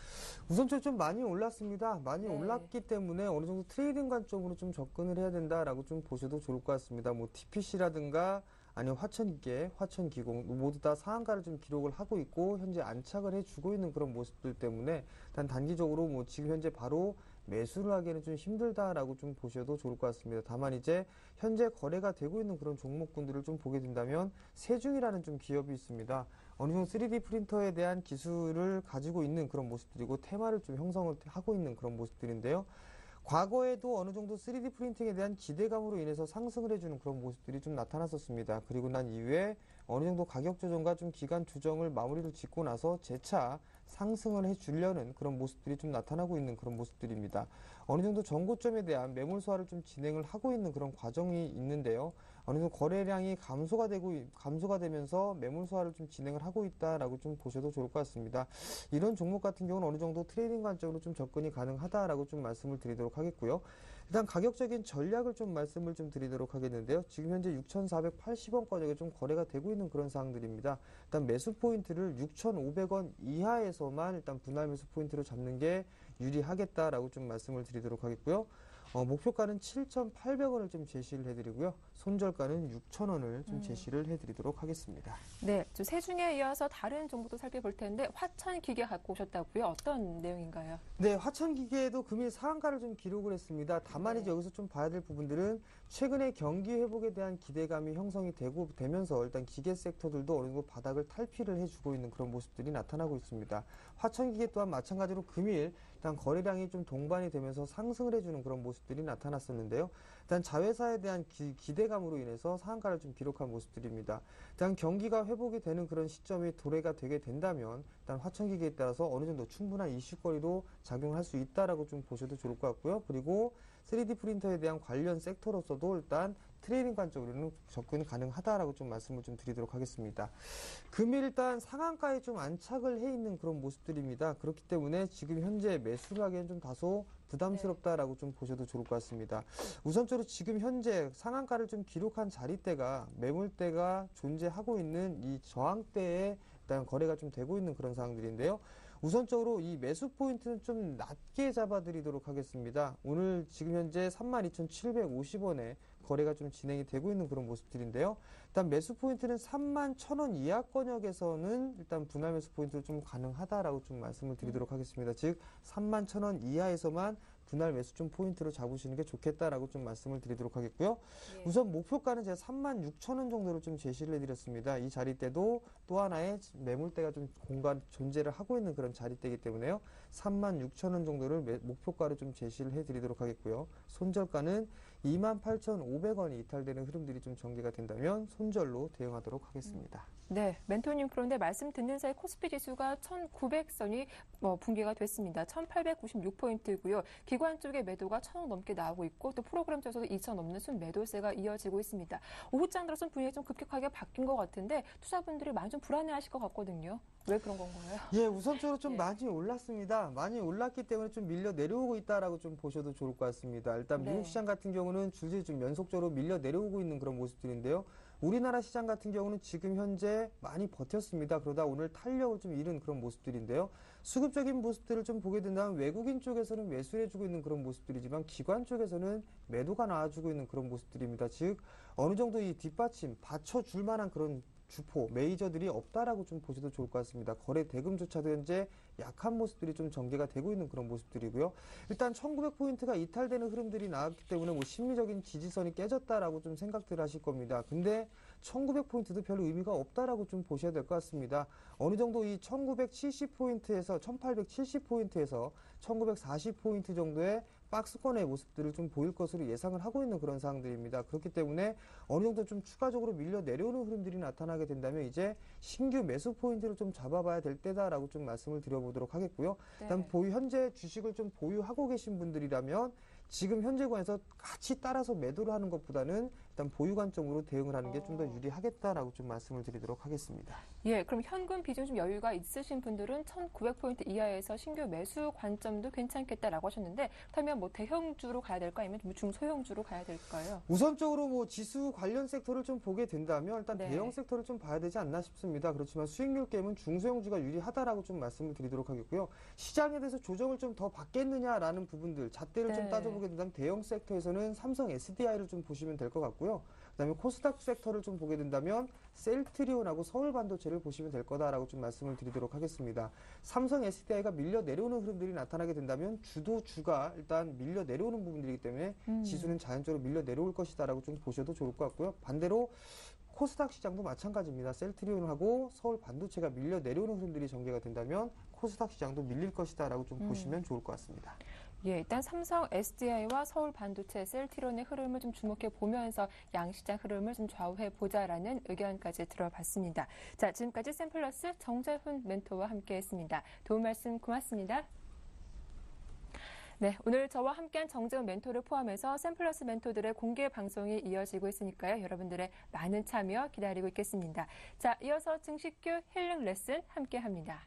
Speaker 5: 우선 좀 많이 올랐습니다. 많이 올랐기 때문에 어느 정도 트레이딩 관점으로 좀 접근을 해야 된다라고 좀 보셔도 좋을 것 같습니다. TPC라든가 아니면 화천기계, 화천기공 모두 다 상한가를 좀 기록을 하고 있고 현재 안착을 해주고 있는 그런 모습들 때문에 단기적으로 지금 현재 바로 매수를 하기에는 좀 힘들다라고 좀 보셔도 좋을 것 같습니다. 다만 이제 현재 거래가 되고 있는 그런 종목군들을 좀 보게 된다면 세중이라는 좀 기업이 있습니다. 어느 정도 3D 프린터에 대한 기술을 가지고 있는 그런 모습들이고 테마를 좀 형성을 하고 있는 그런 모습들인데요. 과거에도 어느 정도 3D 프린팅에 대한 기대감으로 인해서 상승을 해주는 그런 모습들이 좀 나타났었습니다. 그리고 난 이후에 어느 정도 가격 조정과 좀 기간 조정을 마무리를 짓고 나서 재차 상승을 해주려는 그런 모습들이 좀 나타나고 있는 그런 모습들입니다. 어느 정도 전고점에 대한 매물 소화를 좀 진행을 하고 있는 그런 과정이 있는데요. 어느 정도 거래량이 감소가 되면서 매물 소화를 좀 진행을 하고 있다라고 좀 보셔도 좋을 것 같습니다. 이런 종목 같은 경우는 어느 정도 트레이딩 관점으로 좀 접근이 가능하다라고 좀 말씀을 드리도록 하겠고요. 일단 가격적인 전략을 좀 말씀을 좀 드리도록 하겠는데요. 지금 현재 6,480원까지 좀 거래가 되고 있는 그런 상황들입니다. 일단 매수 포인트를 6,500원 이하에서만 일단 분할 매수 포인트로 잡는 게 유리하겠다라고 좀 말씀을 드리도록 하겠고요. 목표가는 7,800원을 좀 제시를 해드리고요. 손절가는 6,000원을 좀 제시를 해드리도록 하겠습니다.
Speaker 3: 네, 세 중에 이어서 다른 정보도 살펴볼 텐데 화천기계 갖고 오셨다고요? 어떤 내용인가요?
Speaker 5: 네, 화천기계도 금일 상한가를 좀 기록을 했습니다. 다만 이제 여기서 좀 봐야 될 부분들은 최근에 경기 회복에 대한 기대감이 형성이 되면서 일단 기계 섹터들도 어느 정도 바닥을 탈피를 해주고 있는 그런 모습들이 나타나고 있습니다. 화천기계 또한 마찬가지로 금일 일단 거래량이 좀 동반이 되면서 상승을 해주는 그런 모습들이 나타났었는데요. 일단 자회사에 대한 기대감으로 인해서 상한가를 좀 기록한 모습들입니다. 일단 경기가 회복이 되는 그런 시점이 도래가 되게 된다면 일단 화천기계에 따라서 어느 정도 충분한 이슈거리로 작용할 수 있다라고 좀 보셔도 좋을 것 같고요. 그리고 3D 프린터에 대한 관련 섹터로서도 일단 트레이딩 관점으로는 접근 가능하다라고 좀 말씀을 좀 드리도록 하겠습니다. 금일 일단 상한가에 좀 안착을 해 있는 그런 모습들입니다. 그렇기 때문에 지금 현재 매수를 하기엔 좀 다소 부담스럽다라고 좀 보셔도 좋을 것 같습니다. 우선적으로 지금 현재 상한가를 좀 기록한 자리대가 매물대가 존재하고 있는 이 저항대에 일단 거래가 좀 되고 있는 그런 상황들인데요. 우선적으로 이 매수 포인트는 좀 낮게 잡아드리도록 하겠습니다. 오늘 지금 현재 32,750원에 거래가 좀 진행이 되고 있는 그런 모습들인데요. 일단 매수 포인트는 31,000원 이하권역에서는 일단 분할 매수 포인트로 좀 가능하다라고 좀 말씀을 드리도록 하겠습니다. 즉 31,000원 이하에서만 분할 매수 좀 포인트로 잡으시는 게 좋겠다라고 좀 말씀을 드리도록 하겠고요.
Speaker 3: 네.
Speaker 5: 우선 목표가는 제가 36,000원 정도로 좀 제시를 해드렸습니다. 이 자리대도 또 하나의 매물대가 좀 존재를 하고 있는 그런 자리대이기 때문에요. 36,000원 정도를 목표가로 좀 제시를 해드리도록 하겠고요. 손절가는 28,500원이 이탈되는 흐름들이 좀 전개가 된다면 손절로 대응하도록 하겠습니다.
Speaker 3: 네, 멘토님 그런데 말씀 듣는 사이 코스피 지수가 1,900선이 붕괴가 됐습니다. 1,896포인트고요. 기관 쪽에 매도가 1,000억 넘게 나오고 있고 또 프로그램 쪽에서도 2,000 넘는 순 매도세가 이어지고 있습니다. 오후장 들어선 분위기가 좀 급격하게 바뀐 것 같은데 투자분들이 많이 좀 불안해하실 것 같거든요. 왜 그런 건가요?
Speaker 5: 예, 우선적으로 좀
Speaker 3: 예.
Speaker 5: 많이 올랐습니다. 많이 올랐기 때문에 좀 밀려 내려오고 있다라고 좀 보셔도 좋을 것 같습니다. 일단
Speaker 3: 네.
Speaker 5: 미국 시장 같은 경우는 줄줄이 좀 연속적으로 밀려 내려오고 있는 그런 모습들인데요. 우리나라 시장 같은 경우는 지금 현재 많이 버텼습니다. 그러다 오늘 탄력을 좀 잃은 그런 모습들인데요. 수급적인 모습들을 좀 보게 된다면 외국인 쪽에서는 매수해주고 있는 그런 모습들이지만 기관 쪽에서는 매도가 나와주고 있는 그런 모습들입니다. 즉 어느 정도 이 뒷받침 받쳐줄 만한 그런 주포, 메이저들이 없다라고 좀 보셔도 좋을 것 같습니다. 거래 대금조차도 현재 약한 모습들이 좀 전개가 되고 있는 그런 모습들이고요. 일단 1900포인트가 이탈되는 흐름들이 나왔기 때문에 뭐 심리적인 지지선이 깨졌다라고 좀 생각들 하실 겁니다. 근데 1900포인트도 별로 의미가 없다라고 좀 보셔야 될 것 같습니다. 어느 정도 이 1970포인트에서 1870포인트에서 1940포인트 정도의 박스권의 모습들을 좀 보일 것으로 예상을 하고 있는 그런 상황들입니다. 그렇기 때문에 어느 정도 좀 추가적으로 밀려 내려오는 흐름들이 나타나게 된다면 이제 신규 매수 포인트를 좀 잡아봐야 될 때다라고 좀 말씀을 드려보도록 하겠고요.
Speaker 3: 네.
Speaker 5: 일단 현재 주식을 좀 보유하고 계신 분들이라면 지금 현재 관에서 같이 따라서 매도를 하는 것보다는 일단 보유 관점으로 대응을 하는 게 좀 더 유리하겠다라고 좀 말씀을 드리도록 하겠습니다.
Speaker 3: 예, 그럼 현금 비중 좀 여유가 있으신 분들은 1,900포인트 이하에서 신규 매수 관점도 괜찮겠다라고 하셨는데 그렇다면 뭐 대형주로 가야 될까 아니면 뭐 중소형주로 가야 될까요?
Speaker 5: 우선적으로 뭐 지수 관련 섹터를 좀 보게 된다면 일단
Speaker 3: 네.
Speaker 5: 대형 섹터를 좀 봐야 되지 않나 싶습니다. 그렇지만 수익률 게임은 중소형주가 유리하다라고 좀 말씀을 드리도록 하겠고요. 시장에 대해서 조정을 좀 더 받겠느냐라는 부분들 잣대를
Speaker 3: 네.
Speaker 5: 좀 따져보게 된다면 대형 섹터에서는 삼성 SDI를 좀 보시면 될 것 같고요. 그다음에 코스닥 섹터를 좀 보게 된다면 셀트리온하고 서울반도체를 보시면 될 거다라고 좀 말씀을 드리도록 하겠습니다. 삼성 SDI가 밀려 내려오는 흐름들이 나타나게 된다면 주가 일단 밀려 내려오는 부분들이기 때문에 지수는 자연적으로 밀려 내려올 것이다라고 좀 보셔도 좋을 것 같고요. 반대로 코스닥 시장도 마찬가지입니다. 셀트리온하고 서울반도체가 밀려 내려오는 흐름들이 전개가 된다면 코스닥 시장도 밀릴 것이다라고 좀 보시면 좋을 것 같습니다.
Speaker 3: 예, 일단 삼성 SDI와 서울 반도체, 셀트리온의 흐름을 좀 주목해 보면서 양시장 흐름을 좀 좌우해 보자라는 의견까지 들어봤습니다. 자, 지금까지 샘플러스 정재훈 멘토와 함께했습니다. 도움 말씀 고맙습니다. 네, 오늘 저와 함께한 정재훈 멘토를 포함해서 샘플러스 멘토들의 공개 방송이 이어지고 있으니까요. 여러분들의 많은 참여 기다리고 있겠습니다. 자, 이어서 증식교 힐링 레슨 함께합니다.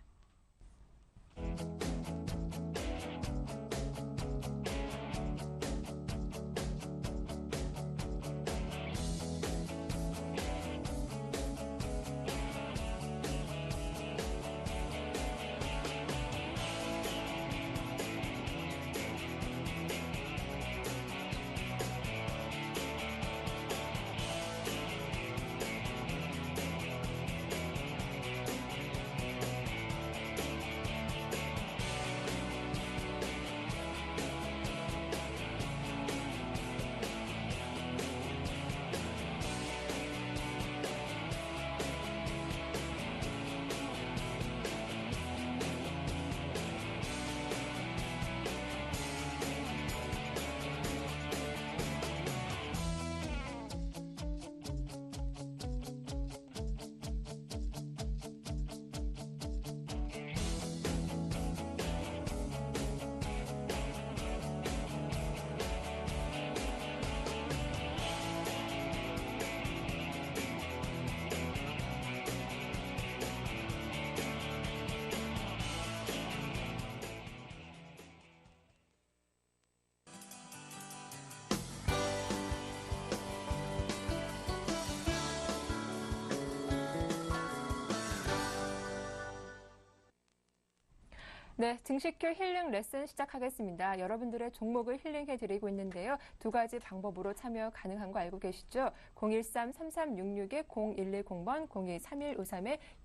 Speaker 3: 네, 증식교 힐링 레슨 시작하겠습니다. 여러분들의 종목을 힐링해드리고 있는데요. 두 가지 방법으로 참여 가능한 거 알고 계시죠? 013-3366-0110번,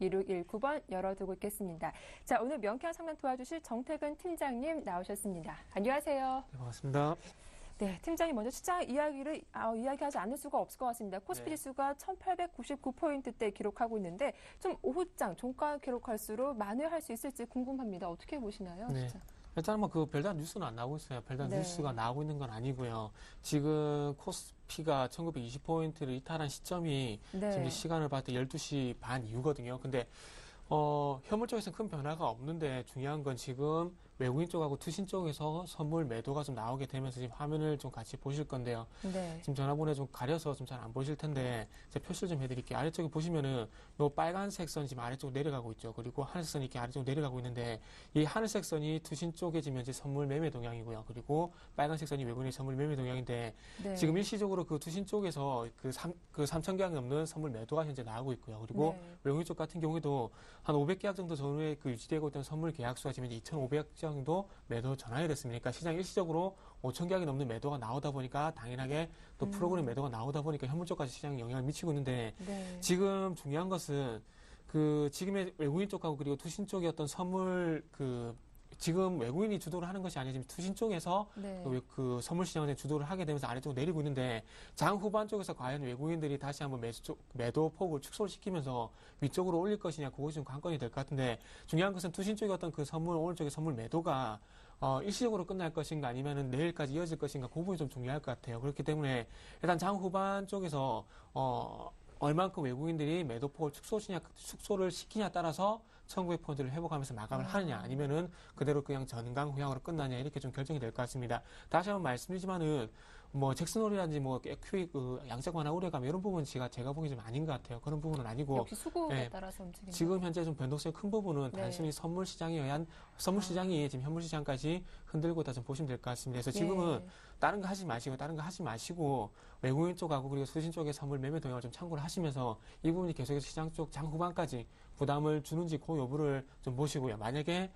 Speaker 3: 02-3153-2619번 열어두고 있겠습니다. 자, 오늘 명쾌한 상담 도와주실 정태근 팀장님 나오셨습니다. 안녕하세요.
Speaker 6: 네, 반갑습니다.
Speaker 3: 네, 팀장님 먼저 시장 이야기를 이야기하지 않을 수가 없을 것 같습니다. 코스피 지수가 1899포인트대 기록하고 있는데 좀 오후장 종가 기록할수록 만회할 수 있을지 궁금합니다. 어떻게 보시나요?
Speaker 6: 네.
Speaker 3: 진짜?
Speaker 6: 일단은 그 별다른 뉴스는 안 나오고 있어요. 별다른
Speaker 3: 네.
Speaker 6: 뉴스가 나오고 있는 건 아니고요. 지금 코스피가 1920포인트를 이탈한 시점이
Speaker 3: 네.
Speaker 6: 지금 시간을 봤을 때 12시 반 이후거든요. 근데 현물 쪽에서는 큰 변화가 없는데 중요한 건 지금 외국인 쪽하고 투신 쪽에서 선물 매도가 좀 나오게 되면서 지금 화면을 좀 같이 보실 건데요.
Speaker 3: 네.
Speaker 6: 지금 전화번호 좀 가려서 좀 잘 안 보실 텐데 제가 표시를 좀 해드릴게요. 아래쪽에 보시면은 요 빨간색 선이 지금 아래쪽으로 내려가고 있죠. 그리고 하늘색 선이 이렇게 아래쪽으로 내려가고 있는데 이 하늘색 선이 투신 쪽에 지금 현재 선물 매매 동향이고요. 그리고 빨간색 선이 외국인의 선물 매매 동향인데
Speaker 3: 네.
Speaker 6: 지금 일시적으로 그 투신 쪽에서 그 3,000계약 넘는 선물 매도가 현재 나오고 있고요. 그리고
Speaker 3: 네.
Speaker 6: 외국인 쪽 같은 경우에도 한 500계약 정도 전후에 그 유지되고 있던 선물 계약 수가 지금 2,500장 정도 매도 전환이 됐습니다. 그러니까 시장 일시적으로 5,000계약이 넘는 매도가 나오다 보니까 당연하게 또 프로그램 매도가 나오다 보니까 현물 쪽까지 시장에 영향을 미치고 있는데
Speaker 3: 네.
Speaker 6: 지금 중요한 것은 그 지금의 외국인 쪽하고 그리고 투신 쪽의 어떤 선물 지금 외국인이 주도를 하는 것이 아니라 지금 투신 쪽에서
Speaker 3: 네.
Speaker 6: 그 선물 시장을 주도를 하게 되면서 아래쪽으로 내리고 있는데 장 후반 쪽에서 과연 외국인들이 다시 한번 매도 폭을 축소를 시키면서 위쪽으로 올릴 것이냐 그것이 좀 관건이 될 것 같은데 중요한 것은 투신 쪽의 어떤 그 선물 오늘 쪽의 선물 매도가 일시적으로 끝날 것인가 아니면은 내일까지 이어질 것인가 그 부분이 좀 중요할 것 같아요. 그렇기 때문에 일단 장 후반 쪽에서 얼만큼 외국인들이 매도폭을 축소를 시키냐에 따라서 1900포인트를 회복하면서 마감을 하느냐 아니면은 그대로 그냥 전강 후향으로 끝나냐 이렇게 좀 결정이 될 것 같습니다. 다시 한번 말씀드리지만은 뭐 잭슨홀이라든지 뭐 QE 양적 완화 우려감 이런 부분은 제가 보기 좀 아닌 것 같아요. 그런 부분은 아니고
Speaker 3: 역시 수급에
Speaker 6: 네,
Speaker 3: 따라서 움직인다.
Speaker 6: 지금 현재 좀 변동성이 큰 부분은
Speaker 3: 네.
Speaker 6: 단순히 선물 시장에 의한 선물 시장이 지금 현물 시장까지 흔들고 있다 좀 보시면 될 것 같습니다. 그래서 지금은 다른 거 하지 마시고 외국인 쪽하고 그리고 수신 쪽의 선물 매매 동향을 좀 참고를 하시면서 이 부분이 계속해서 시장 쪽 장 후반까지 부담을 주는지 그 여부를 좀 보시고요. 만약에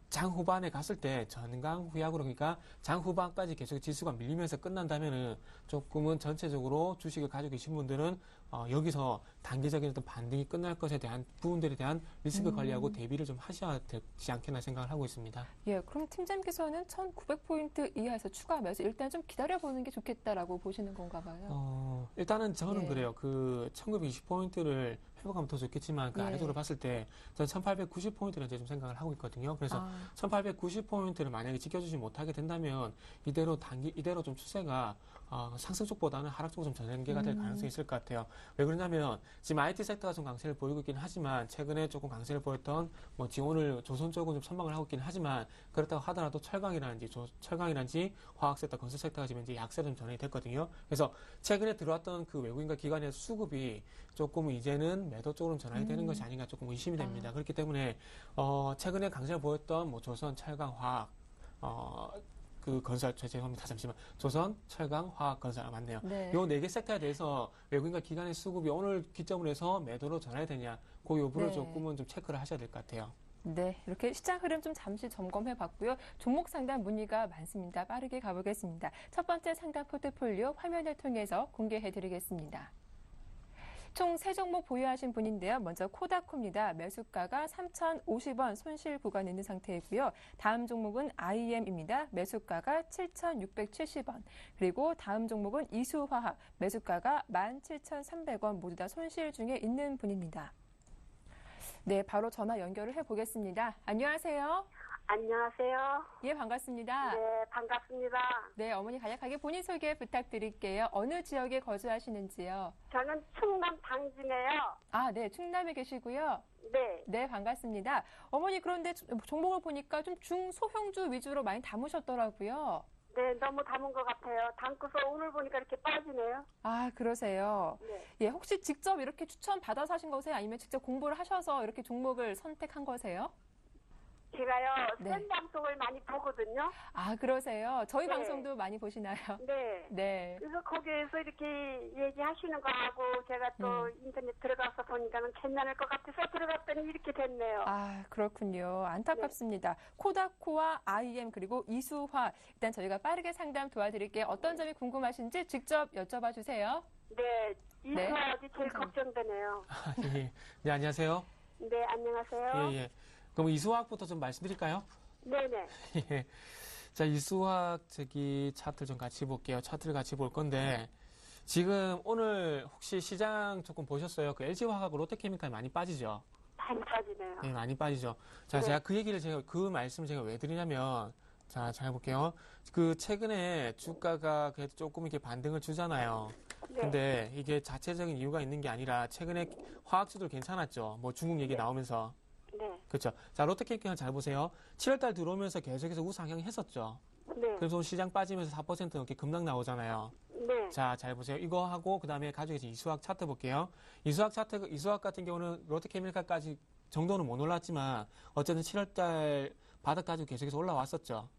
Speaker 6: 장 후반에 갔을 때 전강 후약으로 그러니까 장 후반까지 계속 지수가 밀리면서 끝난다면은 조금은 전체적으로 주식을 가지고 계신 분들은 여기서 단기적인 어떤 반등이 끝날 것에 대한 부분들에 대한 리스크 관리하고 대비를 좀 하셔야 되지 않겠나 생각을 하고 있습니다.
Speaker 3: 예, 그럼 팀장님께서는 1900포인트 이하에서 추가 매수 일단 좀 기다려보는 게 좋겠다라고 보시는 건가 봐요.
Speaker 6: 일단은 저는
Speaker 3: 예.
Speaker 6: 그래요. 그 1920포인트를 회복하면 더 좋겠지만 그
Speaker 3: 예.
Speaker 6: 아래쪽으로 봤을 때 저는 1890포인트를 이제 좀 생각을 하고 있거든요. 그래서 1890포인트를 만약에 지켜주지 못하게 된다면 이대로 좀 추세가 상승 쪽보다는 하락 쪽으로 좀 전개가 될 가능성이 있을 것 같아요. 왜 그러냐면 지금 IT 섹터가 좀 강세를 보이고 있긴 하지만 최근에 조금 강세를 보였던 뭐 지금 오늘 조선 쪽은 좀 선방을 하고 있긴 하지만 그렇다고 하더라도 철강이라든지 화학 섹터, 건설 섹터가 지금 이제 약세 좀 전환이 됐거든요. 그래서 최근에 들어왔던 그 외국인과 기관의 수급이 조금 이제는 매도 쪽으로 전환이 되는 것이 아닌가 조금 의심이 됩니다. 그렇기 때문에 최근에 강세를 보였던 뭐 조선, 철강, 화학 그 건설, 죄송합니다. 잠시만. 조선, 철강, 화학, 건설, 맞네요.
Speaker 3: 네.
Speaker 6: 요 4개 섹터에 대해서 외국인과 기관의 수급이 오늘 기점으로 해서 매도로 전환이 되냐, 그 여부를
Speaker 3: 네.
Speaker 6: 조금은 좀 체크를 하셔야 될 것 같아요.
Speaker 3: 네, 이렇게 시장 흐름 좀 잠시 점검해 봤고요. 종목 상담 문의가 많습니다. 빠르게 가보겠습니다. 첫 번째 상담 포트폴리오 화면을 통해서 공개해 드리겠습니다. 총 3종목 보유하신 분인데요. 먼저 코다코입니다. 매수가가 3,050원 손실 구간에 있는 상태이고요. 다음 종목은 IM입니다. 매수가가 7,670원. 그리고 다음 종목은 이수화학. 매수가가 17,300원. 모두 다 손실 중에 있는 분입니다. 네, 바로 전화 연결을 해보겠습니다. 안녕하세요.
Speaker 7: 안녕하세요.
Speaker 3: 예, 반갑습니다.
Speaker 7: 네, 반갑습니다.
Speaker 3: 네, 어머니 간략하게 본인 소개 부탁드릴게요. 어느 지역에 거주하시는지요?
Speaker 7: 저는 충남 당진에요.
Speaker 3: 아, 네, 충남에 계시고요.
Speaker 7: 네,
Speaker 3: 네, 반갑습니다. 어머니, 그런데 종목을 보니까 좀 중소형주 위주로 많이 담으셨더라고요.
Speaker 7: 네, 너무 담은 것 같아요. 담고서 오늘 보니까 이렇게 빠지네요.
Speaker 3: 아, 그러세요.
Speaker 7: 네,
Speaker 3: 예, 혹시 직접 이렇게 추천 받아서 하신 거세요? 아니면 직접 공부를 하셔서 이렇게 종목을 선택한 거세요?
Speaker 7: 제가요,
Speaker 3: 네.
Speaker 7: 센 방송을 많이 보거든요.
Speaker 3: 아, 그러세요. 저희
Speaker 7: 네.
Speaker 3: 방송도 많이 보시나요?
Speaker 7: 네.
Speaker 3: 네.
Speaker 7: 그래서 거기에서 이렇게 얘기하시는 거하고 제가 또 인터넷 들어가서 보니까는 괜찮을 것 같아서 들어갔더니 이렇게 됐네요.
Speaker 3: 아, 그렇군요. 안타깝습니다. 코다코와 IM 그리고 이수화 일단 저희가 빠르게 상담 도와드릴게요. 어떤 점이 궁금하신지 직접 여쭤봐 주세요.
Speaker 7: 네, 이수화학이 제일
Speaker 3: 감사합니다.
Speaker 7: 걱정되네요.
Speaker 6: 예. 네, 안녕하세요.
Speaker 7: 네, 안녕하세요.
Speaker 6: 예, 예. 그럼 이수화학부터 좀 말씀드릴까요?
Speaker 7: 네네.
Speaker 6: 예. 자, 이수화학 차트를 좀 같이 볼게요. 차트를 같이 볼 건데, 지금 오늘 혹시 시장 조금 보셨어요? 그 LG화학하고 롯데케미칼 많이 빠지죠?
Speaker 7: 많이 빠지네요.
Speaker 6: 네, 많이 빠지죠. 자,
Speaker 7: 네.
Speaker 6: 제가 그 말씀을 제가 왜 드리냐면, 자, 잘 볼게요. 그 최근에 주가가 그래도 조금 이렇게 반등을 주잖아요.
Speaker 7: 네.
Speaker 6: 근데 이게 자체적인 이유가 있는 게 아니라 최근에 화학주들 괜찮았죠. 뭐 중국 얘기 나오면서.
Speaker 7: 네.
Speaker 6: 그렇죠. 자, 롯데케미칼 잘 보세요. 7월달 들어오면서 계속해서 우상향 했었죠.
Speaker 7: 네.
Speaker 6: 그래서 시장 빠지면서 4% 넘게 급락 나오잖아요.
Speaker 7: 네.
Speaker 6: 자, 잘 보세요. 이거 하고 그다음에 가지고 계신 이수학 차트 볼게요. 이수학 같은 경우는 롯데케미칼까지 정도는 못 올랐지만 어쨌든 7월달 바닥 가지고 계속해서 올라왔었죠.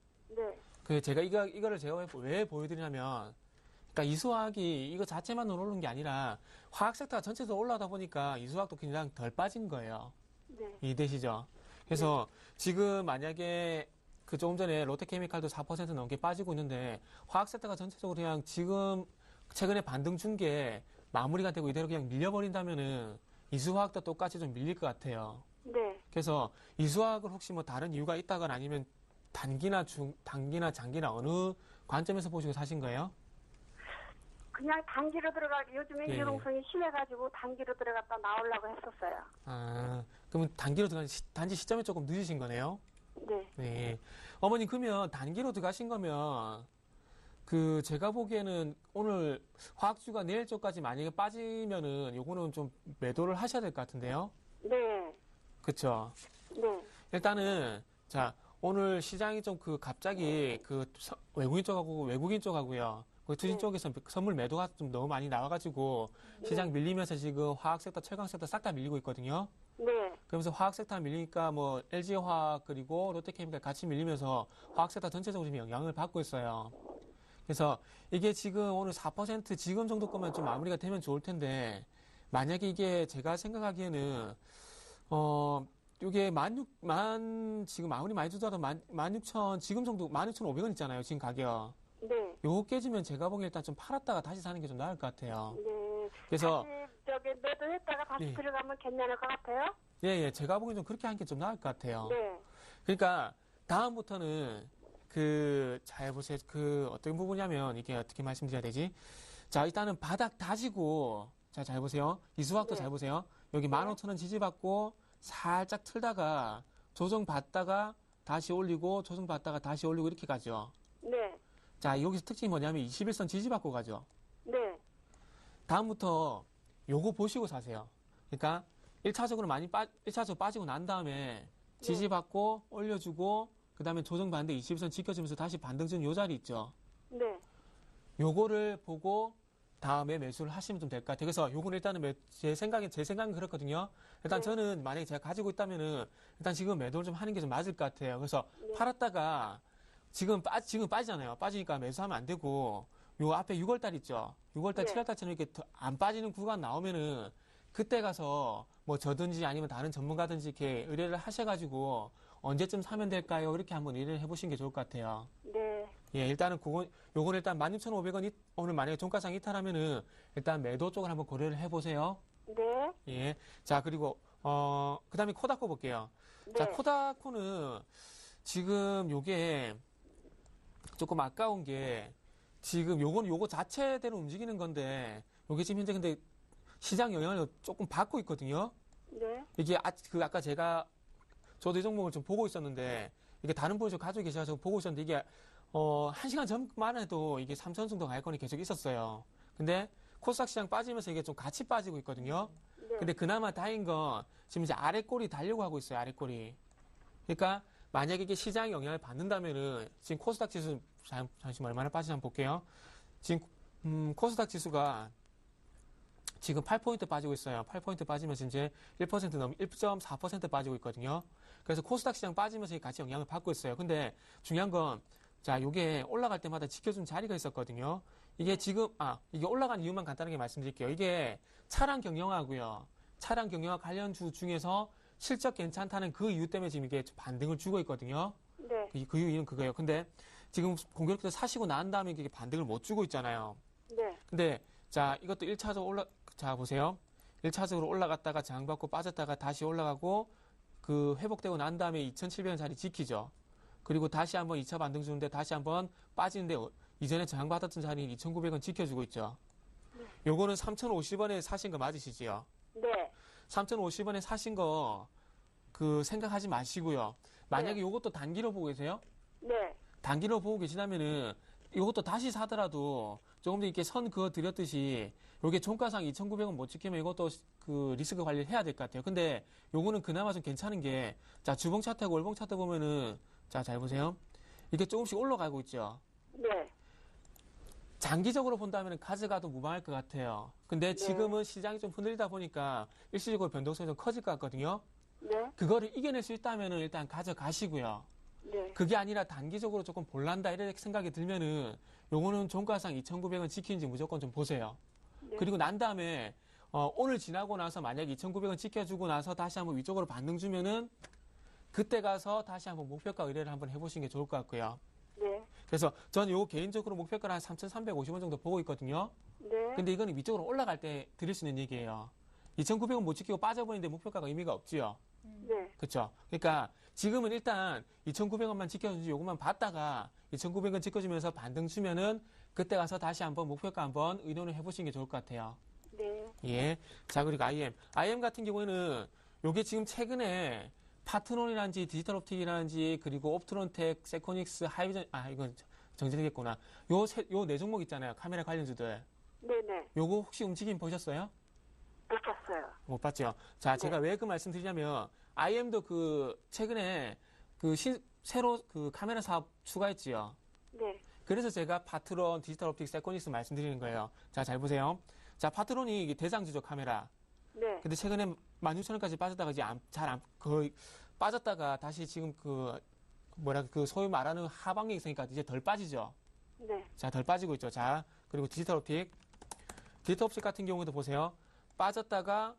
Speaker 7: 네.
Speaker 6: 제가 이거를 제가 왜 보여드리냐면, 그러니까 이수학이 이거 자체만 오르는 게 아니라 화학 섹터가 전체적으로 올라오다 보니까 이수학도 그냥 덜 빠진 거예요.
Speaker 7: 네.
Speaker 6: 이해되시죠? 그래서 지금 만약에 그 조금 전에 롯데케미칼도 4% 넘게 빠지고 있는데 화학 섹터가 전체적으로 그냥 지금 최근에 반등 준 게 마무리가 되고 이대로 그냥 밀려버린다면은 이수화학도 똑같이 좀 밀릴 것 같아요.
Speaker 7: 네.
Speaker 6: 그래서 이수화학을 혹시 뭐 다른 이유가 있다거나 아니면 단기나 장기나 어느 관점에서 보시고 사신 거예요?
Speaker 7: 그냥 단기로 요즘에
Speaker 6: 예,
Speaker 7: 유동성이 심해가지고 단기로 들어갔다 나오려고 했었어요.
Speaker 6: 아, 그러면 단기로 들어간 단지 시점이 조금 늦으신 거네요?
Speaker 7: 네.
Speaker 6: 네. 어머니, 그러면 단기로 들어가신 거면, 제가 보기에는 오늘 화학주가 내일 쪽까지 만약에 빠지면은 요거는 좀 매도를 하셔야 될 것 같은데요?
Speaker 7: 네.
Speaker 6: 그쵸?
Speaker 7: 네.
Speaker 6: 일단은, 자, 오늘 시장이 좀 갑자기 외국인 쪽하고요. 그 투신
Speaker 7: 네.
Speaker 6: 쪽에서 선물 매도가 좀 너무 많이 나와가지고 시장 밀리면서 지금 화학 섹터, 철강 섹터 싹 다 밀리고 있거든요.
Speaker 7: 네.
Speaker 6: 그러면서 화학 섹터 밀리니까 뭐 LG화학 그리고 롯데케미칼 같이 밀리면서 화학 섹터 전체적으로 지금 영향을 받고 있어요. 그래서 이게 지금 오늘 4% 지금 정도 거면 좀 마무리가 되면 좋을 텐데 만약에 이게 제가 생각하기에는 이게 지금 아무리 많이 주더라도 16,000 지금 정도 16,500원 있잖아요. 지금 가격.
Speaker 7: 네.
Speaker 6: 요거 깨지면 제가 보기엔 일단 좀 팔았다가 다시 사는 게 좀 나을 것 같아요.
Speaker 7: 네.
Speaker 6: 그래서
Speaker 7: 다시 매도했다가 다시
Speaker 6: 예.
Speaker 7: 들어가면 괜찮을 것 같아요?
Speaker 6: 예, 제가 보기엔 좀 그렇게 하는 게 좀 나을 것 같아요.
Speaker 7: 네.
Speaker 6: 그러니까 다음부터는 잘 보세요. 어떤 부분이냐면 이게 어떻게 말씀드려야 되지? 자, 일단은 바닥 다지고 자, 잘 보세요. 이수학도
Speaker 7: 네.
Speaker 6: 잘 보세요. 여기 15,000원 지지받고 살짝 틀다가 조정받다가 다시 올리고 조정받다가 다시 올리고 이렇게 가죠.
Speaker 7: 네.
Speaker 6: 자, 여기서 특징이 뭐냐면 21선 지지받고 가죠.
Speaker 7: 네.
Speaker 6: 다음부터 요거 보시고 사세요. 그러니까 1차적으로 빠지고 난 다음에 지지받고 올려주고 그다음에 조정 반대 20선 지켜주면서 다시 반등 주는 요 자리 있죠.
Speaker 7: 네.
Speaker 6: 요거를 보고 다음에 매수를 하시면 좀 될 것 같아요. 그래서 요거는 일단은 제 생각엔 그렇거든요. 일단
Speaker 7: 네.
Speaker 6: 저는 만약에 제가 가지고 있다면은 일단 지금 매도를 좀 하는 게 좀 맞을 것 같아요. 그래서
Speaker 7: 네.
Speaker 6: 팔았다가 지금 빠지잖아요. 빠지니까 매수하면 안 되고 요 앞에 6월달 있죠. 6월달,
Speaker 7: 네.
Speaker 6: 7월달처럼 이렇게 안 빠지는 구간 나오면은 그때 가서 뭐 저든지 아니면 다른 전문가든지 이렇게 의뢰를 하셔가지고 언제쯤 사면 될까요? 이렇게 한번 의뢰를 해보시는 게 좋을 것 같아요.
Speaker 7: 네.
Speaker 6: 예, 일단은 요건 일단 16,500원 오늘 만약에 종가상 이탈하면은 일단 매도 쪽을 한번 고려를 해보세요.
Speaker 7: 네.
Speaker 6: 예. 자, 그리고, 그 다음에 코다코 볼게요.
Speaker 7: 네.
Speaker 6: 자, 코다코는 지금 요게 조금 아까운 게 지금 요거 자체대로 움직이는 건데 요게 지금 현재 근데 시장 영향을 조금 받고 있거든요.
Speaker 7: 네.
Speaker 6: 이게 아까 제가 저도 이 종목을 좀 보고 있었는데 이게 다른 분이 좀 가지고 계셔서 보고 있었는데 이게 1시간 전만 해도 이게 3천승도 갈권이 계속 있었어요. 근데 코스닥 시장 빠지면서 이게 좀 같이 빠지고 있거든요.
Speaker 7: 네.
Speaker 6: 근데 그나마 다행인 건 지금 이제 아래 꼬리 달려고 하고 있어요. 아래 꼬리. 그러니까 만약에 이게 시장 영향을 받는다면은 지금 코스닥 지수 잠시만 얼마나 빠지나 한번 볼게요. 지금 코스닥 지수가 지금 8포인트 빠지고 있어요. 8포인트 빠지면서 이제 1% 넘 1.4% 빠지고 있거든요. 그래서 코스닥 시장 빠지면서 같이 영향을 받고 있어요. 근데 중요한 건 자, 요게 올라갈 때마다 지켜준 자리가 있었거든요. 이게 지금 이게 올라간 이유만 간단하게 말씀드릴게요. 이게 차량 경영하고요. 차량 경영과 관련주 중에서 실적 괜찮다는 그 이유 때문에 지금 이게 반등을 주고 있거든요.
Speaker 7: 네.
Speaker 6: 그 이유는 그거예요. 근데 지금 공교롭게도 사시고 난 다음에 이게 반등을 못 주고 있잖아요.
Speaker 7: 네.
Speaker 6: 근데 자, 이것도 1차적으로 자, 보세요. 1차적으로 올라갔다가 장받고 빠졌다가 다시 올라가고 그 회복되고 난 다음에 2,700원 자리 지키죠. 그리고 다시 한번 2차 반등 주는데 다시 한번 빠지는데 이전에 저항받았던 자리 2,900원 지켜주고 있죠. 요거는 3,050원에 사신 거 맞으시지요?
Speaker 7: 네.
Speaker 6: 3,050원에 사신 거 그 생각하지 마시고요. 만약에 요것도 단기로 보고 계세요?
Speaker 7: 네.
Speaker 6: 단기로 보고 계시다면은 이것도 다시 사더라도 조금 더 이렇게 선 그어 드렸듯이 요게 종가상 2,900원 못 지키면 이것도 그 리스크 관리를 해야 될 것 같아요. 근데 요거는 그나마 좀 괜찮은 게 자, 주봉 차트하고 월봉 차트 보면은 자, 잘 보세요. 이게 조금씩 올라가고 있죠.
Speaker 7: 네.
Speaker 6: 장기적으로 본다면 가져가도 무방할 것 같아요. 근데 지금은 시장이 좀 흔들리다 보니까 일시적으로 변동성이 좀 커질 것 같거든요.
Speaker 7: 네.
Speaker 6: 그거를 이겨낼 수 있다면 일단 가져가시고요.
Speaker 7: 네.
Speaker 6: 그게 아니라 단기적으로 조금 볼란다 이렇게 생각이 들면은 요거는 종가상 2,900원 지키는지 무조건 좀 보세요.
Speaker 7: 네.
Speaker 6: 그리고 난 다음에 오늘 지나고 나서 만약에 2,900원 지켜주고 나서 다시 한번 위쪽으로 반등 주면은 그때 가서 다시 한번 목표가 의뢰를 한번 해보시는 게 좋을 것 같고요.
Speaker 7: 네.
Speaker 6: 그래서 저는 요 개인적으로 목표가를 한 3,350원 정도 보고 있거든요.
Speaker 7: 네.
Speaker 6: 근데 이거는 위쪽으로 올라갈 때 드릴 수 있는 얘기예요. 2,900원 못 지키고 빠져버리는데 목표가가 의미가 없지요.
Speaker 7: 네.
Speaker 6: 그렇죠. 그러니까 지금은 일단 2,900원만 지켜주지 요것만 봤다가 2,900원 지켜주면서 반등 주면은 그때 가서 다시 한번 목표가 한번 의논을 해보시는 게 좋을 것 같아요.
Speaker 7: 네.
Speaker 6: 예. 자, 그리고 IM 같은 경우에는 요게 지금 최근에 파트론이라든지 디지털옵틱이라든지 그리고 옵트론텍, 세코닉스, 하이비전 이건 정지되겠구나. 요 네 종목 있잖아요. 카메라 관련주들.
Speaker 7: 네네.
Speaker 6: 요거 혹시 움직임 보셨어요?
Speaker 7: 못 봤어요.
Speaker 6: 못 봤죠. 자, 제가 왜 그 말씀 드리냐면 IM도 그 최근에 그 새로 그 카메라 사업 추가했지요.
Speaker 7: 네.
Speaker 6: 그래서 제가 파트론, 디지털옵틱, 세코닉스 말씀드리는 거예요. 자, 잘 보세요. 자, 파트론이 이게 대장주죠, 카메라.
Speaker 7: 네.
Speaker 6: 근데 최근에 16,000원까지 빠졌다가 이제 거의 빠졌다가 다시 지금 그 소위 말하는 하방에 있으니까 이제 덜 빠지죠.
Speaker 7: 네.
Speaker 6: 자, 덜 빠지고 있죠. 자, 그리고 디지털옵틱 같은 경우도 보세요. 빠졌다가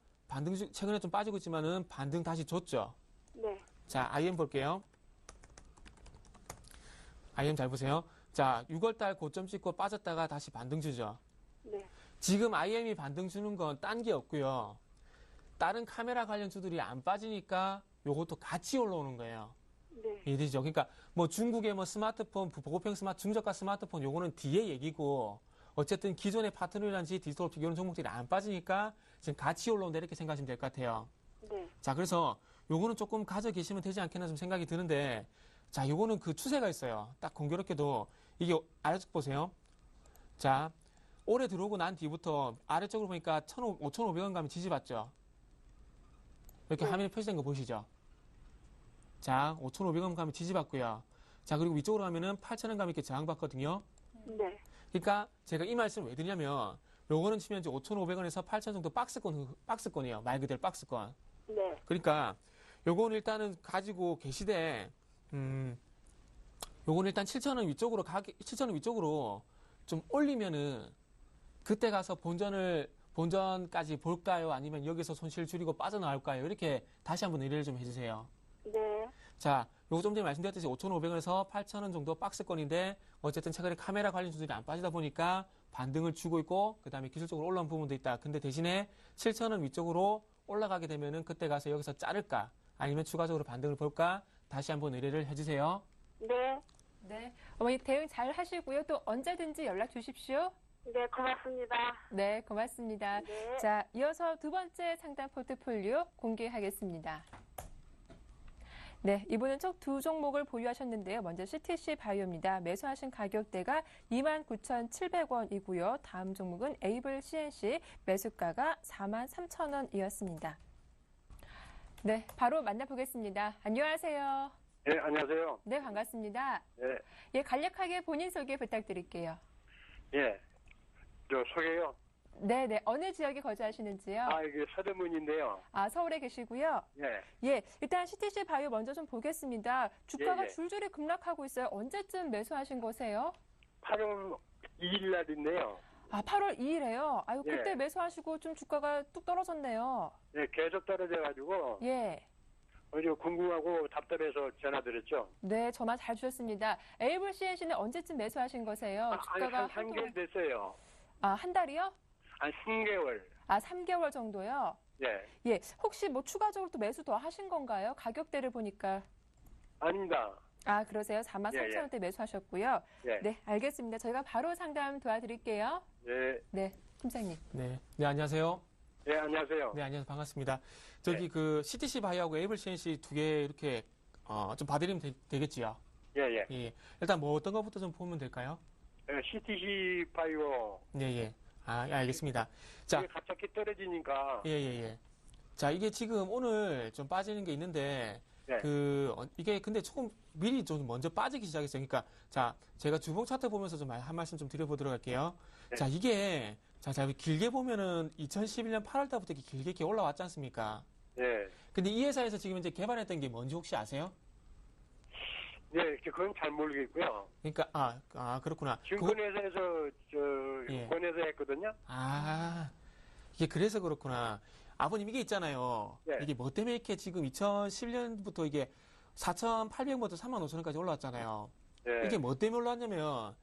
Speaker 6: 최근에 좀 빠지고 있지만은 반등 다시 줬죠.
Speaker 7: 네.
Speaker 6: 자, IM 볼게요. IM 잘 보세요. 자, 6월달 고점 찍고 빠졌다가 다시 반등 주죠.
Speaker 7: 네.
Speaker 6: 지금 IM이 반등 주는 건 딴 게 없고요. 다른 카메라 관련주들이 안 빠지니까 요것도 같이 올라오는 거예요.
Speaker 7: 네.
Speaker 6: 이해되죠? 그러니까 뭐 중국의 뭐 스마트폰, 보급형 중저가 스마트폰 요거는 뒤에 얘기고 어쨌든 기존의 파트너라든지 디지털옵틱 이런 종목들이 안 빠지니까 지금 같이 올라온다 이렇게 생각하시면 될 것 같아요.
Speaker 7: 네.
Speaker 6: 자, 그래서 요거는 조금 가져 계시면 되지 않겠나 좀 생각이 드는데 자, 요거는 그 추세가 있어요. 딱 공교롭게도 이게 아래쪽 보세요. 자, 올해 들어오고 난 뒤부터 아래쪽으로 보니까 5,500원 가면 지지받죠. 이렇게
Speaker 7: 네.
Speaker 6: 화면에 표시된 거 보시죠. 자, 5,500원 가면 지지받고요. 자, 그리고 위쪽으로 가면은 8,000원 가면 이렇게 저항받거든요.
Speaker 7: 네.
Speaker 6: 그러니까 제가 이 말씀을 왜 드리냐면 요거는 치면 이제 5,500원에서 8,000원 정도 박스권이에요. 말 그대로 박스권.
Speaker 7: 네.
Speaker 6: 그러니까 요거는 일단은 가지고 계시되 요거는 일단 7,000원 위쪽으로 좀 올리면은 그때 가서 본전까지 볼까요? 아니면 여기서 손실 줄이고 빠져나올까요? 이렇게 다시 한번 의뢰를 좀 해주세요.
Speaker 7: 네.
Speaker 6: 자, 요거 좀 전에 말씀드렸듯이 5,500원에서 8,000원 정도 박스권인데 어쨌든 최근에 카메라 관련 주들이 안 빠지다 보니까 반등을 주고 있고 그 다음에 기술적으로 올라온 부분도 있다. 근데 대신에 7,000원 위쪽으로 올라가게 되면은 그때 가서 여기서 자를까? 아니면 추가적으로 반등을 볼까? 다시 한번 의뢰를 해주세요.
Speaker 7: 네.
Speaker 3: 네. 어머니 대응 잘 하시고요. 또 언제든지 연락 주십시오.
Speaker 7: 네, 고맙습니다.
Speaker 3: 네, 고맙습니다.
Speaker 7: 네.
Speaker 3: 자, 이어서 두 번째 상담 포트폴리오 공개하겠습니다. 네, 이번엔 총 두 종목을 보유하셨는데요. 먼저 CTC 바이오입니다. 매수하신 가격대가 29,700원이고요. 다음 종목은 에이블 CNC, 매수가가 43,000원이었습니다. 네, 바로 만나보겠습니다. 안녕하세요.
Speaker 8: 네, 안녕하세요.
Speaker 3: 네, 반갑습니다.
Speaker 8: 네,
Speaker 3: 예, 간략하게 본인 소개 부탁드릴게요.
Speaker 8: 예. 저 소개요.
Speaker 3: 네, 네. 어느 지역에 거주하시는지요?
Speaker 8: 이게 서대문인데요.
Speaker 3: 아, 서울에 계시고요.
Speaker 8: 예.
Speaker 3: 예, 일단 CTC 바이오 먼저 좀 보겠습니다. 주가가
Speaker 8: 예.
Speaker 3: 줄줄이 급락하고 있어요. 언제쯤 매수하신 거세요?
Speaker 8: 8월 2일 날인데요.
Speaker 3: 아, 8월 2일에요. 아유,
Speaker 8: 예.
Speaker 3: 그때 매수하시고 좀 주가가 뚝 떨어졌네요.
Speaker 8: 예, 계속 떨어져가지고,
Speaker 3: 예.
Speaker 8: 어제 궁금하고 답답해서 전화드렸죠.
Speaker 3: 네, 전화 잘 주셨습니다. 에이블 CNC는 언제쯤 매수하신 거세요? 주가가
Speaker 8: 한 개월 됐어요.
Speaker 3: 한 달이요?
Speaker 8: 한 3개월.
Speaker 3: 아, 3개월 정도요?
Speaker 8: 예.
Speaker 3: 예. 혹시 뭐 추가적으로 또 매수 더 하신 건가요? 가격대를 보니까.
Speaker 8: 아닙니다.
Speaker 3: 아, 그러세요? 43,000원대 매수하셨고요.
Speaker 8: 예.
Speaker 3: 네, 알겠습니다. 저희가 바로 상담 도와드릴게요.
Speaker 8: 예.
Speaker 3: 네, 팀장님.
Speaker 6: 네, 안녕하세요.
Speaker 8: 예, 안녕하세요.
Speaker 6: 네, 안녕하세요. 반갑습니다. 저기 그 CTC 바이오하고 에이블 CNC 두 개 이렇게 좀 봐드리면 되겠지요?
Speaker 8: 예, 예.
Speaker 6: 예. 일단 뭐 어떤 것부터 좀 보면 될까요?
Speaker 8: CTC 바이오.
Speaker 6: 예, 예. 예, 알겠습니다. 자,
Speaker 8: 이게 갑자기 떨어지니까.
Speaker 6: 예. 자, 이게 지금 오늘 좀 빠지는 게 있는데,
Speaker 8: 네.
Speaker 6: 이게 근데 조금 미리 좀 먼저 빠지기 시작했어요. 그러니까, 자, 제가 주봉 차트 보면서 좀 한 말씀 좀 드려보도록 할게요.
Speaker 8: 네.
Speaker 6: 자, 이게, 자, 길게 보면은 2011년 8월 달부터 이렇게 길게 이렇게 올라왔지 않습니까?
Speaker 8: 예.
Speaker 6: 근데 이 회사에서 지금 이제 개발했던 게 뭔지 혹시 아세요?
Speaker 8: 예, 그건 잘 모르겠고요.
Speaker 6: 그러니까, 그렇구나.
Speaker 8: 증권회사에서,
Speaker 6: 예.
Speaker 8: 권해서 했거든요.
Speaker 6: 이게 그래서 그렇구나. 아버님 이게 있잖아요.
Speaker 8: 네.
Speaker 6: 이게 뭐 때문에 이렇게 지금 2010년부터 이게 4,800원부터 35,000원까지 올라왔잖아요.
Speaker 8: 예.
Speaker 6: 이게 뭐 때문에 올라왔냐면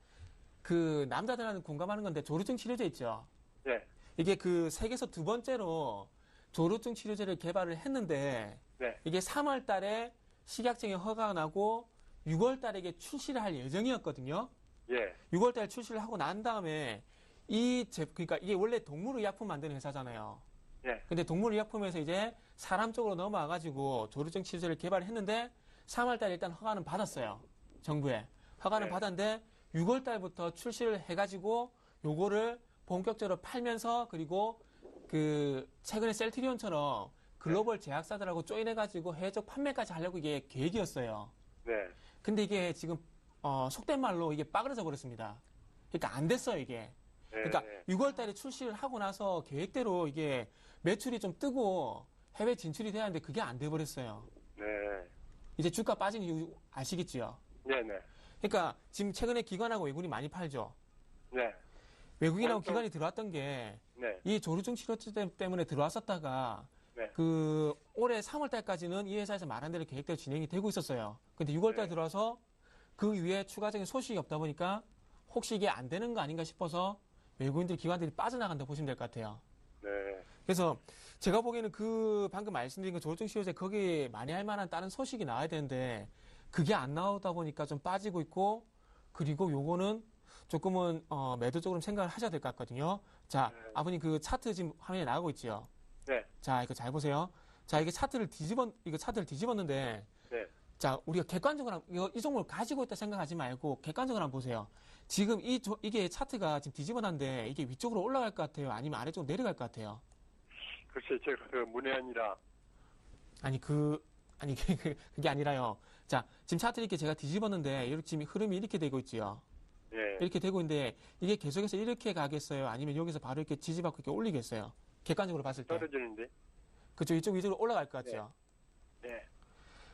Speaker 6: 그 남자들한테 공감하는 건데 조루증 치료제 있죠.
Speaker 8: 예.
Speaker 6: 이게 그 세계에서 두 번째로 조루증 치료제를 개발을 했는데
Speaker 8: 네.
Speaker 6: 이게 3월 달에 식약청에 허가가 나고 6월 달에 이게 출시를 할 예정이었거든요.
Speaker 8: 예.
Speaker 6: 6월 달에 출시를 하고 난 다음에 그러니까 이게 원래 동물의약품 만드는 회사잖아요.
Speaker 8: 예.
Speaker 6: 근데 동물의약품에서 이제 사람 쪽으로 넘어와가지고 조루증 치료제를 개발했는데 3월 달에 일단 허가는 받았어요. 정부에. 허가는
Speaker 8: 네.
Speaker 6: 받았는데 6월 달부터 출시를 해가지고 요거를 본격적으로 팔면서 그리고 그 최근에 셀트리온처럼 글로벌 제약사들하고 조인해가지고 해외적 판매까지 하려고 이게 계획이었어요.
Speaker 8: 네.
Speaker 6: 근데 이게 지금 속된 말로 이게 빠그러져 버렸습니다. 그러니까 안 됐어요 이게. 그러니까
Speaker 8: 네.
Speaker 6: 6월 달에 출시를 하고 나서 계획대로 이게 매출이 좀 뜨고 해외 진출이 돼야 하는데 그게 안 돼 버렸어요.
Speaker 8: 네.
Speaker 6: 이제 주가 빠진 이유 아시겠지요?
Speaker 8: 네네.
Speaker 6: 그러니까 지금 최근에 기관하고 외국인이 많이 팔죠.
Speaker 8: 네.
Speaker 6: 외국인하고 기관이 들어왔던 게 이
Speaker 8: 네.
Speaker 6: 조루증 치료제 때문에 들어왔었다가
Speaker 8: 네.
Speaker 6: 그 올해 3월 달까지는 이 회사에서 말한 대로 계획대로 진행이 되고 있었어요. 근데 6월 달
Speaker 8: 네.
Speaker 6: 들어와서 그 이후에 추가적인 소식이 없다 보니까 혹시 이게 안 되는 거 아닌가 싶어서 외국인들 기관들이 빠져나간다 보시면 될 것 같아요.
Speaker 8: 네.
Speaker 6: 그래서 제가 보기에는 그 방금 말씀드린 그 조루증 치료제 거기에 만회할 만한 다른 소식이 나와야 되는데 그게 안 나오다 보니까 좀 빠지고 있고 그리고 요거는 조금은 매도적으로 생각을 하셔야 될 것 같거든요. 자,
Speaker 8: 네.
Speaker 6: 아버님 그 차트 지금 화면에 나오고 있지요.
Speaker 8: 네.
Speaker 6: 자, 이거 잘 보세요. 자, 이게 차트를 뒤집었는데
Speaker 8: 네.
Speaker 6: 자, 우리가 객관적으로 이 종목을 가지고 있다 생각하지 말고 객관적으로 한번 보세요. 지금 이게 차트가 지금 뒤집어놨는데 이게 위쪽으로 올라갈 것 같아요? 아니면 아래쪽으로 내려갈 것 같아요?
Speaker 8: 글쎄, 제가 그 문외한이라.
Speaker 6: 그게 아니라요. 자, 지금 차트 이렇게 제가 뒤집었는데 이렇게 지금 흐름이 이렇게 되고 있지요.
Speaker 8: 예.
Speaker 6: 이렇게 되고 있는데 이게 계속해서 이렇게 가겠어요? 아니면 여기서 바로 이렇게 지지받고 이렇게 올리겠어요? 객관적으로 봤을 때.
Speaker 8: 떨어지는데.
Speaker 6: 그쪽 이쪽 위쪽으로 올라갈 것 같죠?
Speaker 8: 네.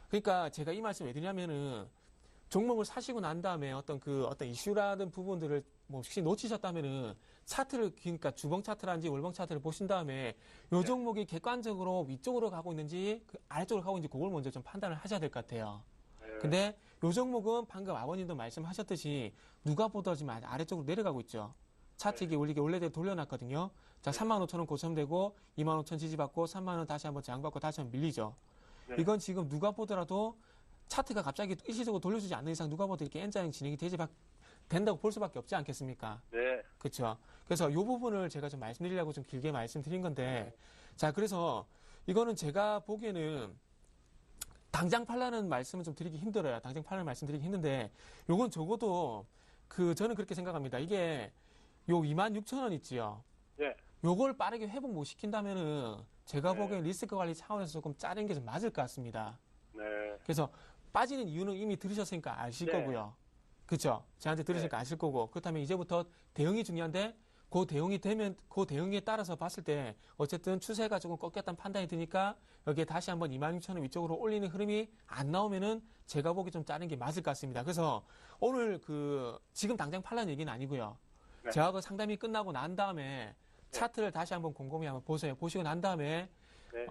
Speaker 6: 그러니까 제가 이 말씀 왜 드리냐면은 종목을 사시고 난 다음에 어떤 이슈라든 부분들을 뭐 혹시 놓치셨다면은 차트를, 그러니까 주봉 차트라든지 월봉 차트를 보신 다음에 요 종목이 객관적으로 위쪽으로 가고 있는지 아래쪽으로 가고 있는지 그걸 먼저 좀 판단을 하셔야 될 것 같아요. 근데 요 종목은 방금 아버님도 말씀하셨듯이 누가 보더라도 지금 아래쪽으로 내려가고 있죠. 차트 이게 원래대로 돌려놨거든요. 자, 35,000원 고점되고 25,000 지지받고 3만원 다시 한번 저항받고 다시 한번 밀리죠.
Speaker 8: 네.
Speaker 6: 이건 지금 누가 보더라도 차트가 갑자기 일시적으로 돌려주지 않는 이상 누가 보도 이렇게 N자형 진행이 된다고 볼 수밖에 없지 않겠습니까?
Speaker 8: 네.
Speaker 6: 그렇죠. 그래서 이 부분을 제가 좀 말씀드리려고 좀 길게 말씀드린 건데, 자, 그래서 이거는 제가 보기에는 당장 팔라는 말씀은 좀 드리기 힘들어요. 당장 팔라는 말씀 드리기 힘든데, 요건 적어도 저는 그렇게 생각합니다. 이게 요 26,000원 있지요.
Speaker 8: 예.
Speaker 6: 요걸 빠르게 회복 못 시킨다면은 제가
Speaker 8: 네.
Speaker 6: 보기엔 리스크 관리 차원에서 조금 자른 게 좀 맞을 것 같습니다.
Speaker 8: 네.
Speaker 6: 그래서 빠지는 이유는 이미 들으셨으니까 아실
Speaker 8: 네.
Speaker 6: 거고요. 그렇죠? 저한테 들으시니까 아실 거고. 그렇다면 이제부터 대응이 중요한데 그 대응에 따라서 봤을 때 어쨌든 추세가 조금 꺾였다는 판단이 드니까 여기에 다시 한번 26,000원 위쪽으로 올리는 흐름이 안 나오면은 제가 보기 좀 자른 게 맞을 것 같습니다. 그래서 오늘 지금 당장 팔라는 얘기는 아니고요.
Speaker 8: 네.
Speaker 6: 제가 상담이 끝나고 난 다음에 차트를 다시 한번 곰곰이 한번 보세요. 보시고 난 다음에
Speaker 8: 네.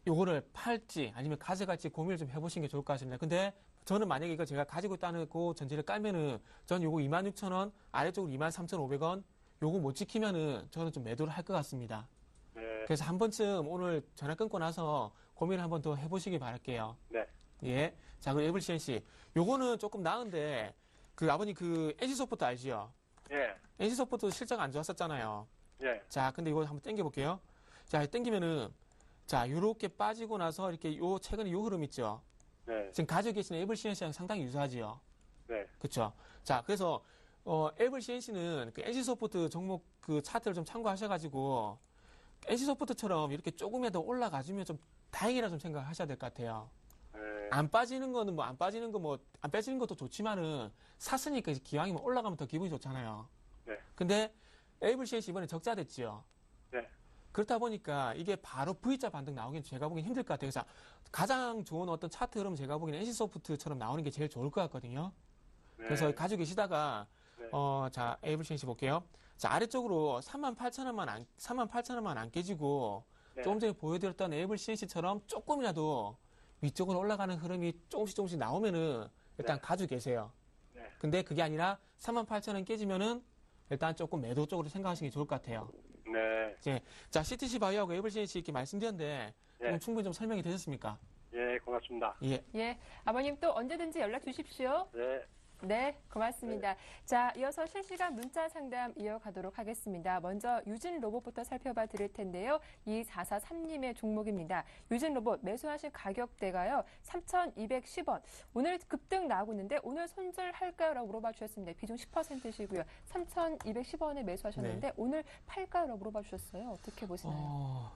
Speaker 6: 요거를 팔지 아니면 가져갈지 고민을 좀 해보시는 게 좋을 것 같습니다. 근데 저는 만약에 이거 제가 가지고 있다는 그 전제를 깔면은 전 요거 26,000원 아래쪽으로 23,500원 요거 못 지키면은 저는 좀 매도를 할 것 같습니다.
Speaker 8: 네.
Speaker 6: 그래서 한 번쯤 오늘 전화 끊고 나서 고민을 한번 더 해보시기 바랄게요.
Speaker 8: 네.
Speaker 6: 예. 자, 그리고 에블시엔 씨. 요거는 조금 나은데 아버님 NC소프트 알지요?
Speaker 8: 예.
Speaker 6: NC소프트 실적 안 좋았었잖아요.
Speaker 8: 예.
Speaker 6: 자, 근데 이거 한번 당겨볼게요. 자, 당기면은, 자, 요렇게 빠지고 나서 이렇게 최근에 요 흐름 있죠?
Speaker 8: 네.
Speaker 6: 지금 가지고 계시는 애블 CNC랑 상당히 유사하지요?
Speaker 8: 네.
Speaker 6: 그쵸? 자, 그래서, 애블 CNC는 NC소프트 종목 차트를 좀 참고하셔가지고, NC소프트처럼 이렇게 조금이라도 올라가주면 좀 다행이라 좀 생각하셔야 될 것 같아요.
Speaker 8: 네.
Speaker 6: 안 빠지는 것도 좋지만은, 샀으니까 이제 기왕이면 올라가면 더 기분이 좋잖아요.
Speaker 8: 네.
Speaker 6: 근데, 에이블 CNC 이번에 적자 됐지요.
Speaker 8: 네.
Speaker 6: 그렇다 보니까 이게 바로 V자 반등 나오긴 제가 보기엔 힘들 것 같아요. 그래서 가장 좋은 어떤 차트 흐름 제가 보기엔 NC소프트처럼 나오는 게 제일 좋을 것 같거든요.
Speaker 8: 네.
Speaker 6: 그래서 가지고 계시다가
Speaker 8: 네.
Speaker 6: 자, 에이블 CNC 볼게요. 자, 아래쪽으로 38,000원만 안 깨지고
Speaker 8: 네.
Speaker 6: 조금 전에 보여드렸던 에이블 CNC처럼 조금이라도 위쪽으로 올라가는 흐름이 조금씩 나오면은 일단
Speaker 8: 네.
Speaker 6: 가지고 계세요.
Speaker 8: 네.
Speaker 6: 근데 그게 아니라 38,000원 깨지면은 일단 조금 매도 쪽으로 생각하시는 게 좋을 것 같아요.
Speaker 8: 네.
Speaker 6: 자, CTC 바이오하고 에이블 CNC 이렇게 말씀드렸는데
Speaker 8: 네.
Speaker 6: 충분히 좀 설명이 되셨습니까?
Speaker 8: 예, 고맙습니다.
Speaker 6: 예.
Speaker 3: 예, 아버님 또 언제든지 연락 주십시오.
Speaker 8: 네.
Speaker 3: 네, 고맙습니다. 자, 이어서 실시간 문자 상담 이어가도록 하겠습니다. 먼저 유진 로봇부터 살펴봐 드릴 텐데요. 2443님의 종목입니다. 유진 로봇 매수하신 가격대가요. 3,210원. 오늘 급등 나오고 있는데 오늘 손절할까요? 라고 물어봐 주셨습니다. 비중 10%시고요. 3,210원에 매수하셨는데
Speaker 6: 네.
Speaker 3: 오늘 팔까요? 라고 물어봐 주셨어요. 어떻게 보시나요?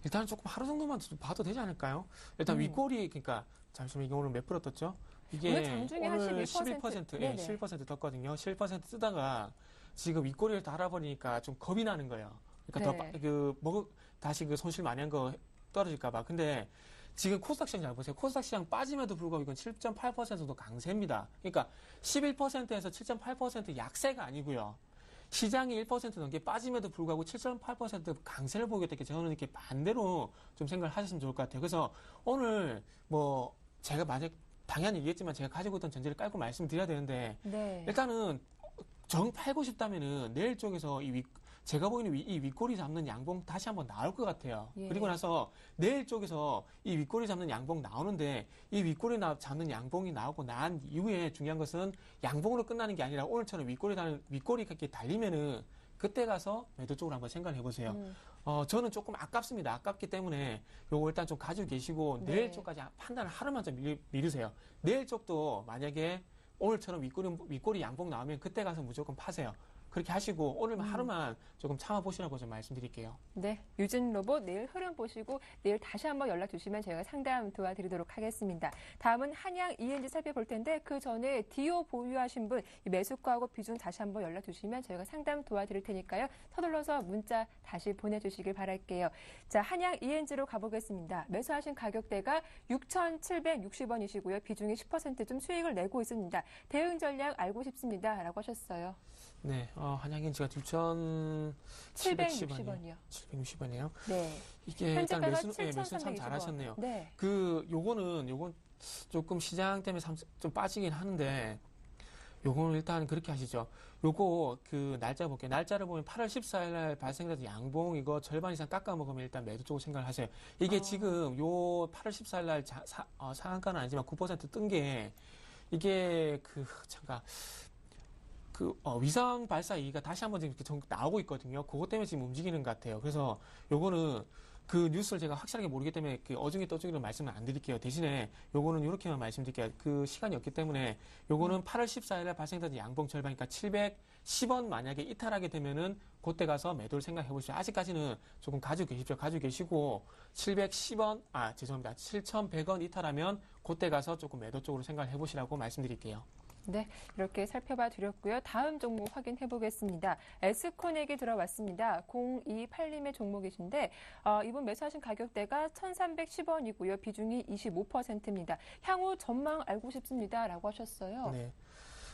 Speaker 6: 일단 조금 하루 정도만 좀 봐도 되지 않을까요? 일단 윗꼬리, 그러니까 잠시만 이게 오늘 몇 프로 떴죠? 이게
Speaker 3: 오늘 장중에 한
Speaker 6: 오늘
Speaker 3: 11%.
Speaker 6: 11%,
Speaker 3: 네네.
Speaker 6: 11% 떴거든요. 11% 뜨다가 지금 윗꼬리를 달아버리니까 좀 겁이 나는 거예요. 그러니까
Speaker 3: 네.
Speaker 6: 다시 손실 많이 한 거 떨어질까봐. 근데 지금 코스닥 시장 잘 보세요. 코스닥 시장 빠짐에도 불구하고 이건 7.8%도 강세입니다. 그러니까 11%에서 7.8% 약세가 아니고요. 시장이 1% 넘게 빠짐에도 불구하고 7.8% 강세를 보이겠다. 저는 이렇게 반대로 좀 생각을 하셨으면 좋을 것 같아요. 그래서 오늘 제가 당연히 얘기했지만 제가 가지고 있던 전제를 깔고 말씀드려야 되는데
Speaker 3: 네.
Speaker 6: 일단은 정 팔고 싶다면은 내일 쪽에서 제가 보기에는 이 윗꼬리 잡는 양봉 다시 한번 나올 것 같아요.
Speaker 3: 예.
Speaker 6: 그리고 나서 내일 쪽에서 이 윗꼬리 잡는 양봉 나오는데 이 윗꼬리 잡는 양봉이 나오고 난 이후에 중요한 것은 양봉으로 끝나는 게 아니라 오늘처럼 윗꼬리 이렇게 달리면은 그때 가서 매도 쪽으로 한번 생각을 해보세요. 저는 조금 아깝습니다. 아깝기 때문에 요거 일단 좀 가지고 계시고
Speaker 3: 네.
Speaker 6: 내일 쪽까지 판단을 하루만 좀 미루세요. 내일 쪽도 만약에 오늘처럼 윗꼬리 양봉 나오면 그때 가서 무조건 파세요. 그렇게 하시고 오늘 하루만 조금 참아보시라고 좀 말씀드릴게요.
Speaker 3: 네, 유진 로봇 내일 흐름 보시고 내일 다시 한번 연락 주시면 저희가 상담 도와드리도록 하겠습니다. 다음은 한양 ENG 살펴볼 텐데 그 전에 디오 보유하신 분 매수가하고 비중 다시 한번 연락 주시면 저희가 상담 도와드릴 테니까요. 서둘러서 문자 다시 보내주시길 바랄게요. 자, 한양 ENG로 가보겠습니다. 매수하신 가격대가 6,760원이시고요. 비중이 10%좀 수익을 내고 있습니다. 대응 전략 알고 싶습니다. 라고 하셨어요.
Speaker 6: 네, 한양엔지가 6,760원이요. 760원이에요.
Speaker 3: 네.
Speaker 6: 이게 일단 매수 참
Speaker 3: 7,320원.
Speaker 6: 잘하셨네요.
Speaker 3: 네.
Speaker 6: 요건 조금 시장 때문에 좀 빠지긴 하는데, 요거는 일단 그렇게 하시죠. 요거 날짜 볼게요. 날짜를 보면 8월 14일 날 발생된 양봉 이거 절반 이상 깎아 먹으면 일단 매도 쪽으로 생각을 하세요. 이게 지금 요 8월 14일 날 상한가는 아니지만 9% 뜬 게 이게 위성 발사 얘기가 다시 한번 지금 이렇게 나오고 있거든요. 그것 때문에 지금 움직이는 것 같아요. 그래서 요거는 그 뉴스를 제가 확실하게 모르기 때문에 어중이 떠중이로 말씀을 안 드릴게요. 대신에 요거는 이렇게만 말씀드릴게요. 그 시간이 없기 때문에 요거는 8월 14일에 발생된 양봉 절반이니까 710원 만약에 이탈하게 되면은 그때 가서 매도를 생각해 보시죠. 아직까지는 조금 가지고 계십시오. 가지고 계시고 7,100원 이탈하면 그때 가서 조금 매도 쪽으로 생각을 해보시라고 말씀드릴게요.
Speaker 3: 네, 이렇게 살펴봐 드렸고요. 다음 종목 확인해 보겠습니다. 에스코넥이 들어왔습니다. 0282님의 종목이신데 이번 매수하신 가격대가 1,310원이고요. 비중이 25%입니다. 향후 전망 알고 싶습니다. 라고 하셨어요.
Speaker 6: 네.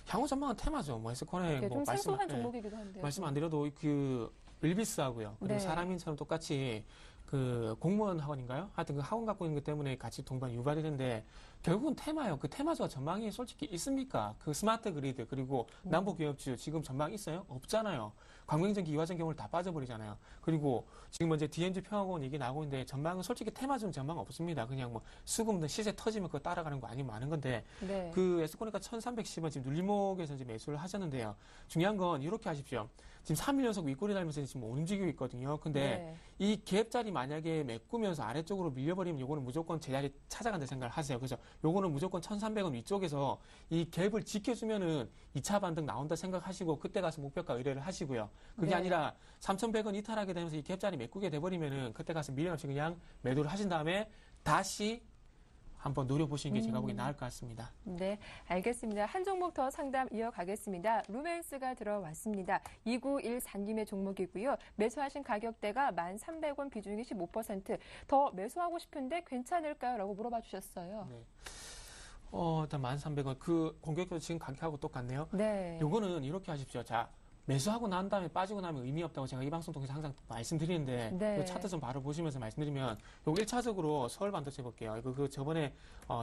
Speaker 6: 향후 전망은 테마죠. 에스코넥
Speaker 3: 네, 좀 생소한 종목이기도 한데요.
Speaker 6: 말씀 안 드려도 윌비스하고요. 그리고
Speaker 3: 네.
Speaker 6: 사람인처럼 똑같이 공무원 학원인가요? 하여튼 그 학원 갖고 있는 것 때문에 같이 동반 유발이 되는데 결국은 테마예요. 그 테마주가 전망이 솔직히 있습니까? 그 스마트 그리드 그리고 남북기업주 지금 전망 있어요? 없잖아요. 광명전기, 이화전 경우를 다 빠져버리잖아요. 그리고 지금 이제 DMZ 평화공원 얘기 나오고 있는데 전망은 솔직히 테마주는 전망 없습니다. 그냥 수급은 시세 터지면 그거 따라가는 거 아니면 많은 건데
Speaker 3: 네.
Speaker 6: 그 에스코니까 1,310원 지금 눌림목에서 지금 매수를 하셨는데요. 중요한 건 이렇게 하십시오. 지금 3일 연속 윗꼬리 달면서 지금 움직이고 있거든요. 근데
Speaker 3: 네.
Speaker 6: 이 갭자리 만약에 메꾸면서 아래쪽으로 밀려버리면 요거는 무조건 제자리 찾아간다 생각을 하세요. 그래서 요거는 무조건 1,300원 위쪽에서 이 갭을 지켜주면은 2차 반등 나온다 생각하시고 그때 가서 목표가 의뢰를 하시고요. 그게
Speaker 3: 네.
Speaker 6: 아니라 3,100원 이탈하게 되면서 이 갭자리 메꾸게 돼버리면은 그때 가서 미련 없이 그냥 매도를 하신 다음에 다시 한번 노려보시는 게 제가 보기엔 나을 것 같습니다.
Speaker 3: 네, 알겠습니다. 한 종목 더 상담 이어가겠습니다. 루멘스가 들어왔습니다. 2914님의 종목이고요. 매수하신 가격대가 1,300원 비중이 15%. 더 매수하고 싶은데 괜찮을까요? 라고 물어봐 주셨어요.
Speaker 6: 네. 일단 1,300원. 그 공격도 지금 가격하고 똑같네요.
Speaker 3: 네.
Speaker 6: 요거는 이렇게 하십시오. 자, 매수하고 난 다음에 빠지고 나면 의미 없다고 제가 이 방송 통해서 항상 말씀드리는데
Speaker 3: 네.
Speaker 6: 차트 좀 바로 보시면서 말씀드리면 요거 1차적으로 서울 반도체 볼게요. 이거 저번에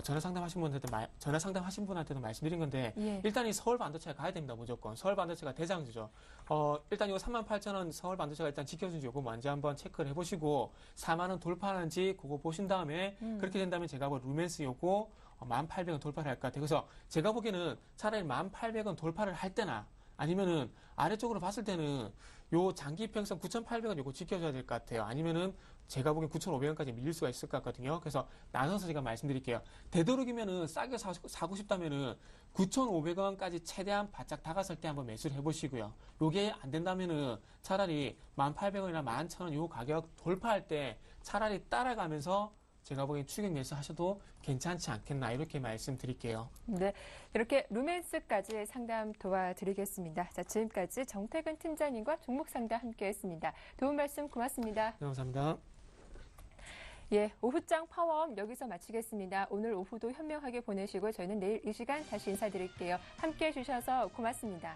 Speaker 6: 전화 상담하신 분한테도 말씀드린 건데
Speaker 3: 예.
Speaker 6: 일단 이 서울 반도체가 가야 됩니다. 무조건. 서울 반도체가 대장주죠. 일단 이거 38,000원 서울 반도체가 일단 지켜준지 요거 먼저 한번 체크를 해보시고 4만 원 돌파하는지 그거 보신 다음에 그렇게 된다면 제가 루멘스 요거 1,800원 돌파를 할 것 같아요. 그래서 제가 보기에는 차라리 1,800원 돌파를 할 때나 아니면은 아래쪽으로 봤을 때는 요 장기 평선 9,800원 요거 지켜줘야 될 것 같아요. 아니면은 제가 보기엔 9,500원까지 밀릴 수가 있을 것 같거든요. 그래서 나눠서 제가 말씀드릴게요. 되도록이면은 싸게 사고 싶다면은 9,500원까지 최대한 바짝 다가설 때 한번 매수를 해보시고요. 요게 안 된다면은 차라리 1,800원이나 11,000원 요 가격 돌파할 때 차라리 따라가면서 제가 보기엔 추격 매수 하셔도 괜찮지 않겠나 이렇게 말씀드릴게요.
Speaker 3: 네, 이렇게 루멘스까지 상담 도와드리겠습니다. 자, 지금까지 정태근 팀장님과 종목 상담 함께했습니다. 도움 말씀 고맙습니다.
Speaker 6: 네, 감사합니다.
Speaker 3: 예, 오후장 파워업 여기서 마치겠습니다. 오늘 오후도 현명하게 보내시고 저희는 내일 이 시간 다시 인사드릴게요. 함께해 주셔서 고맙습니다.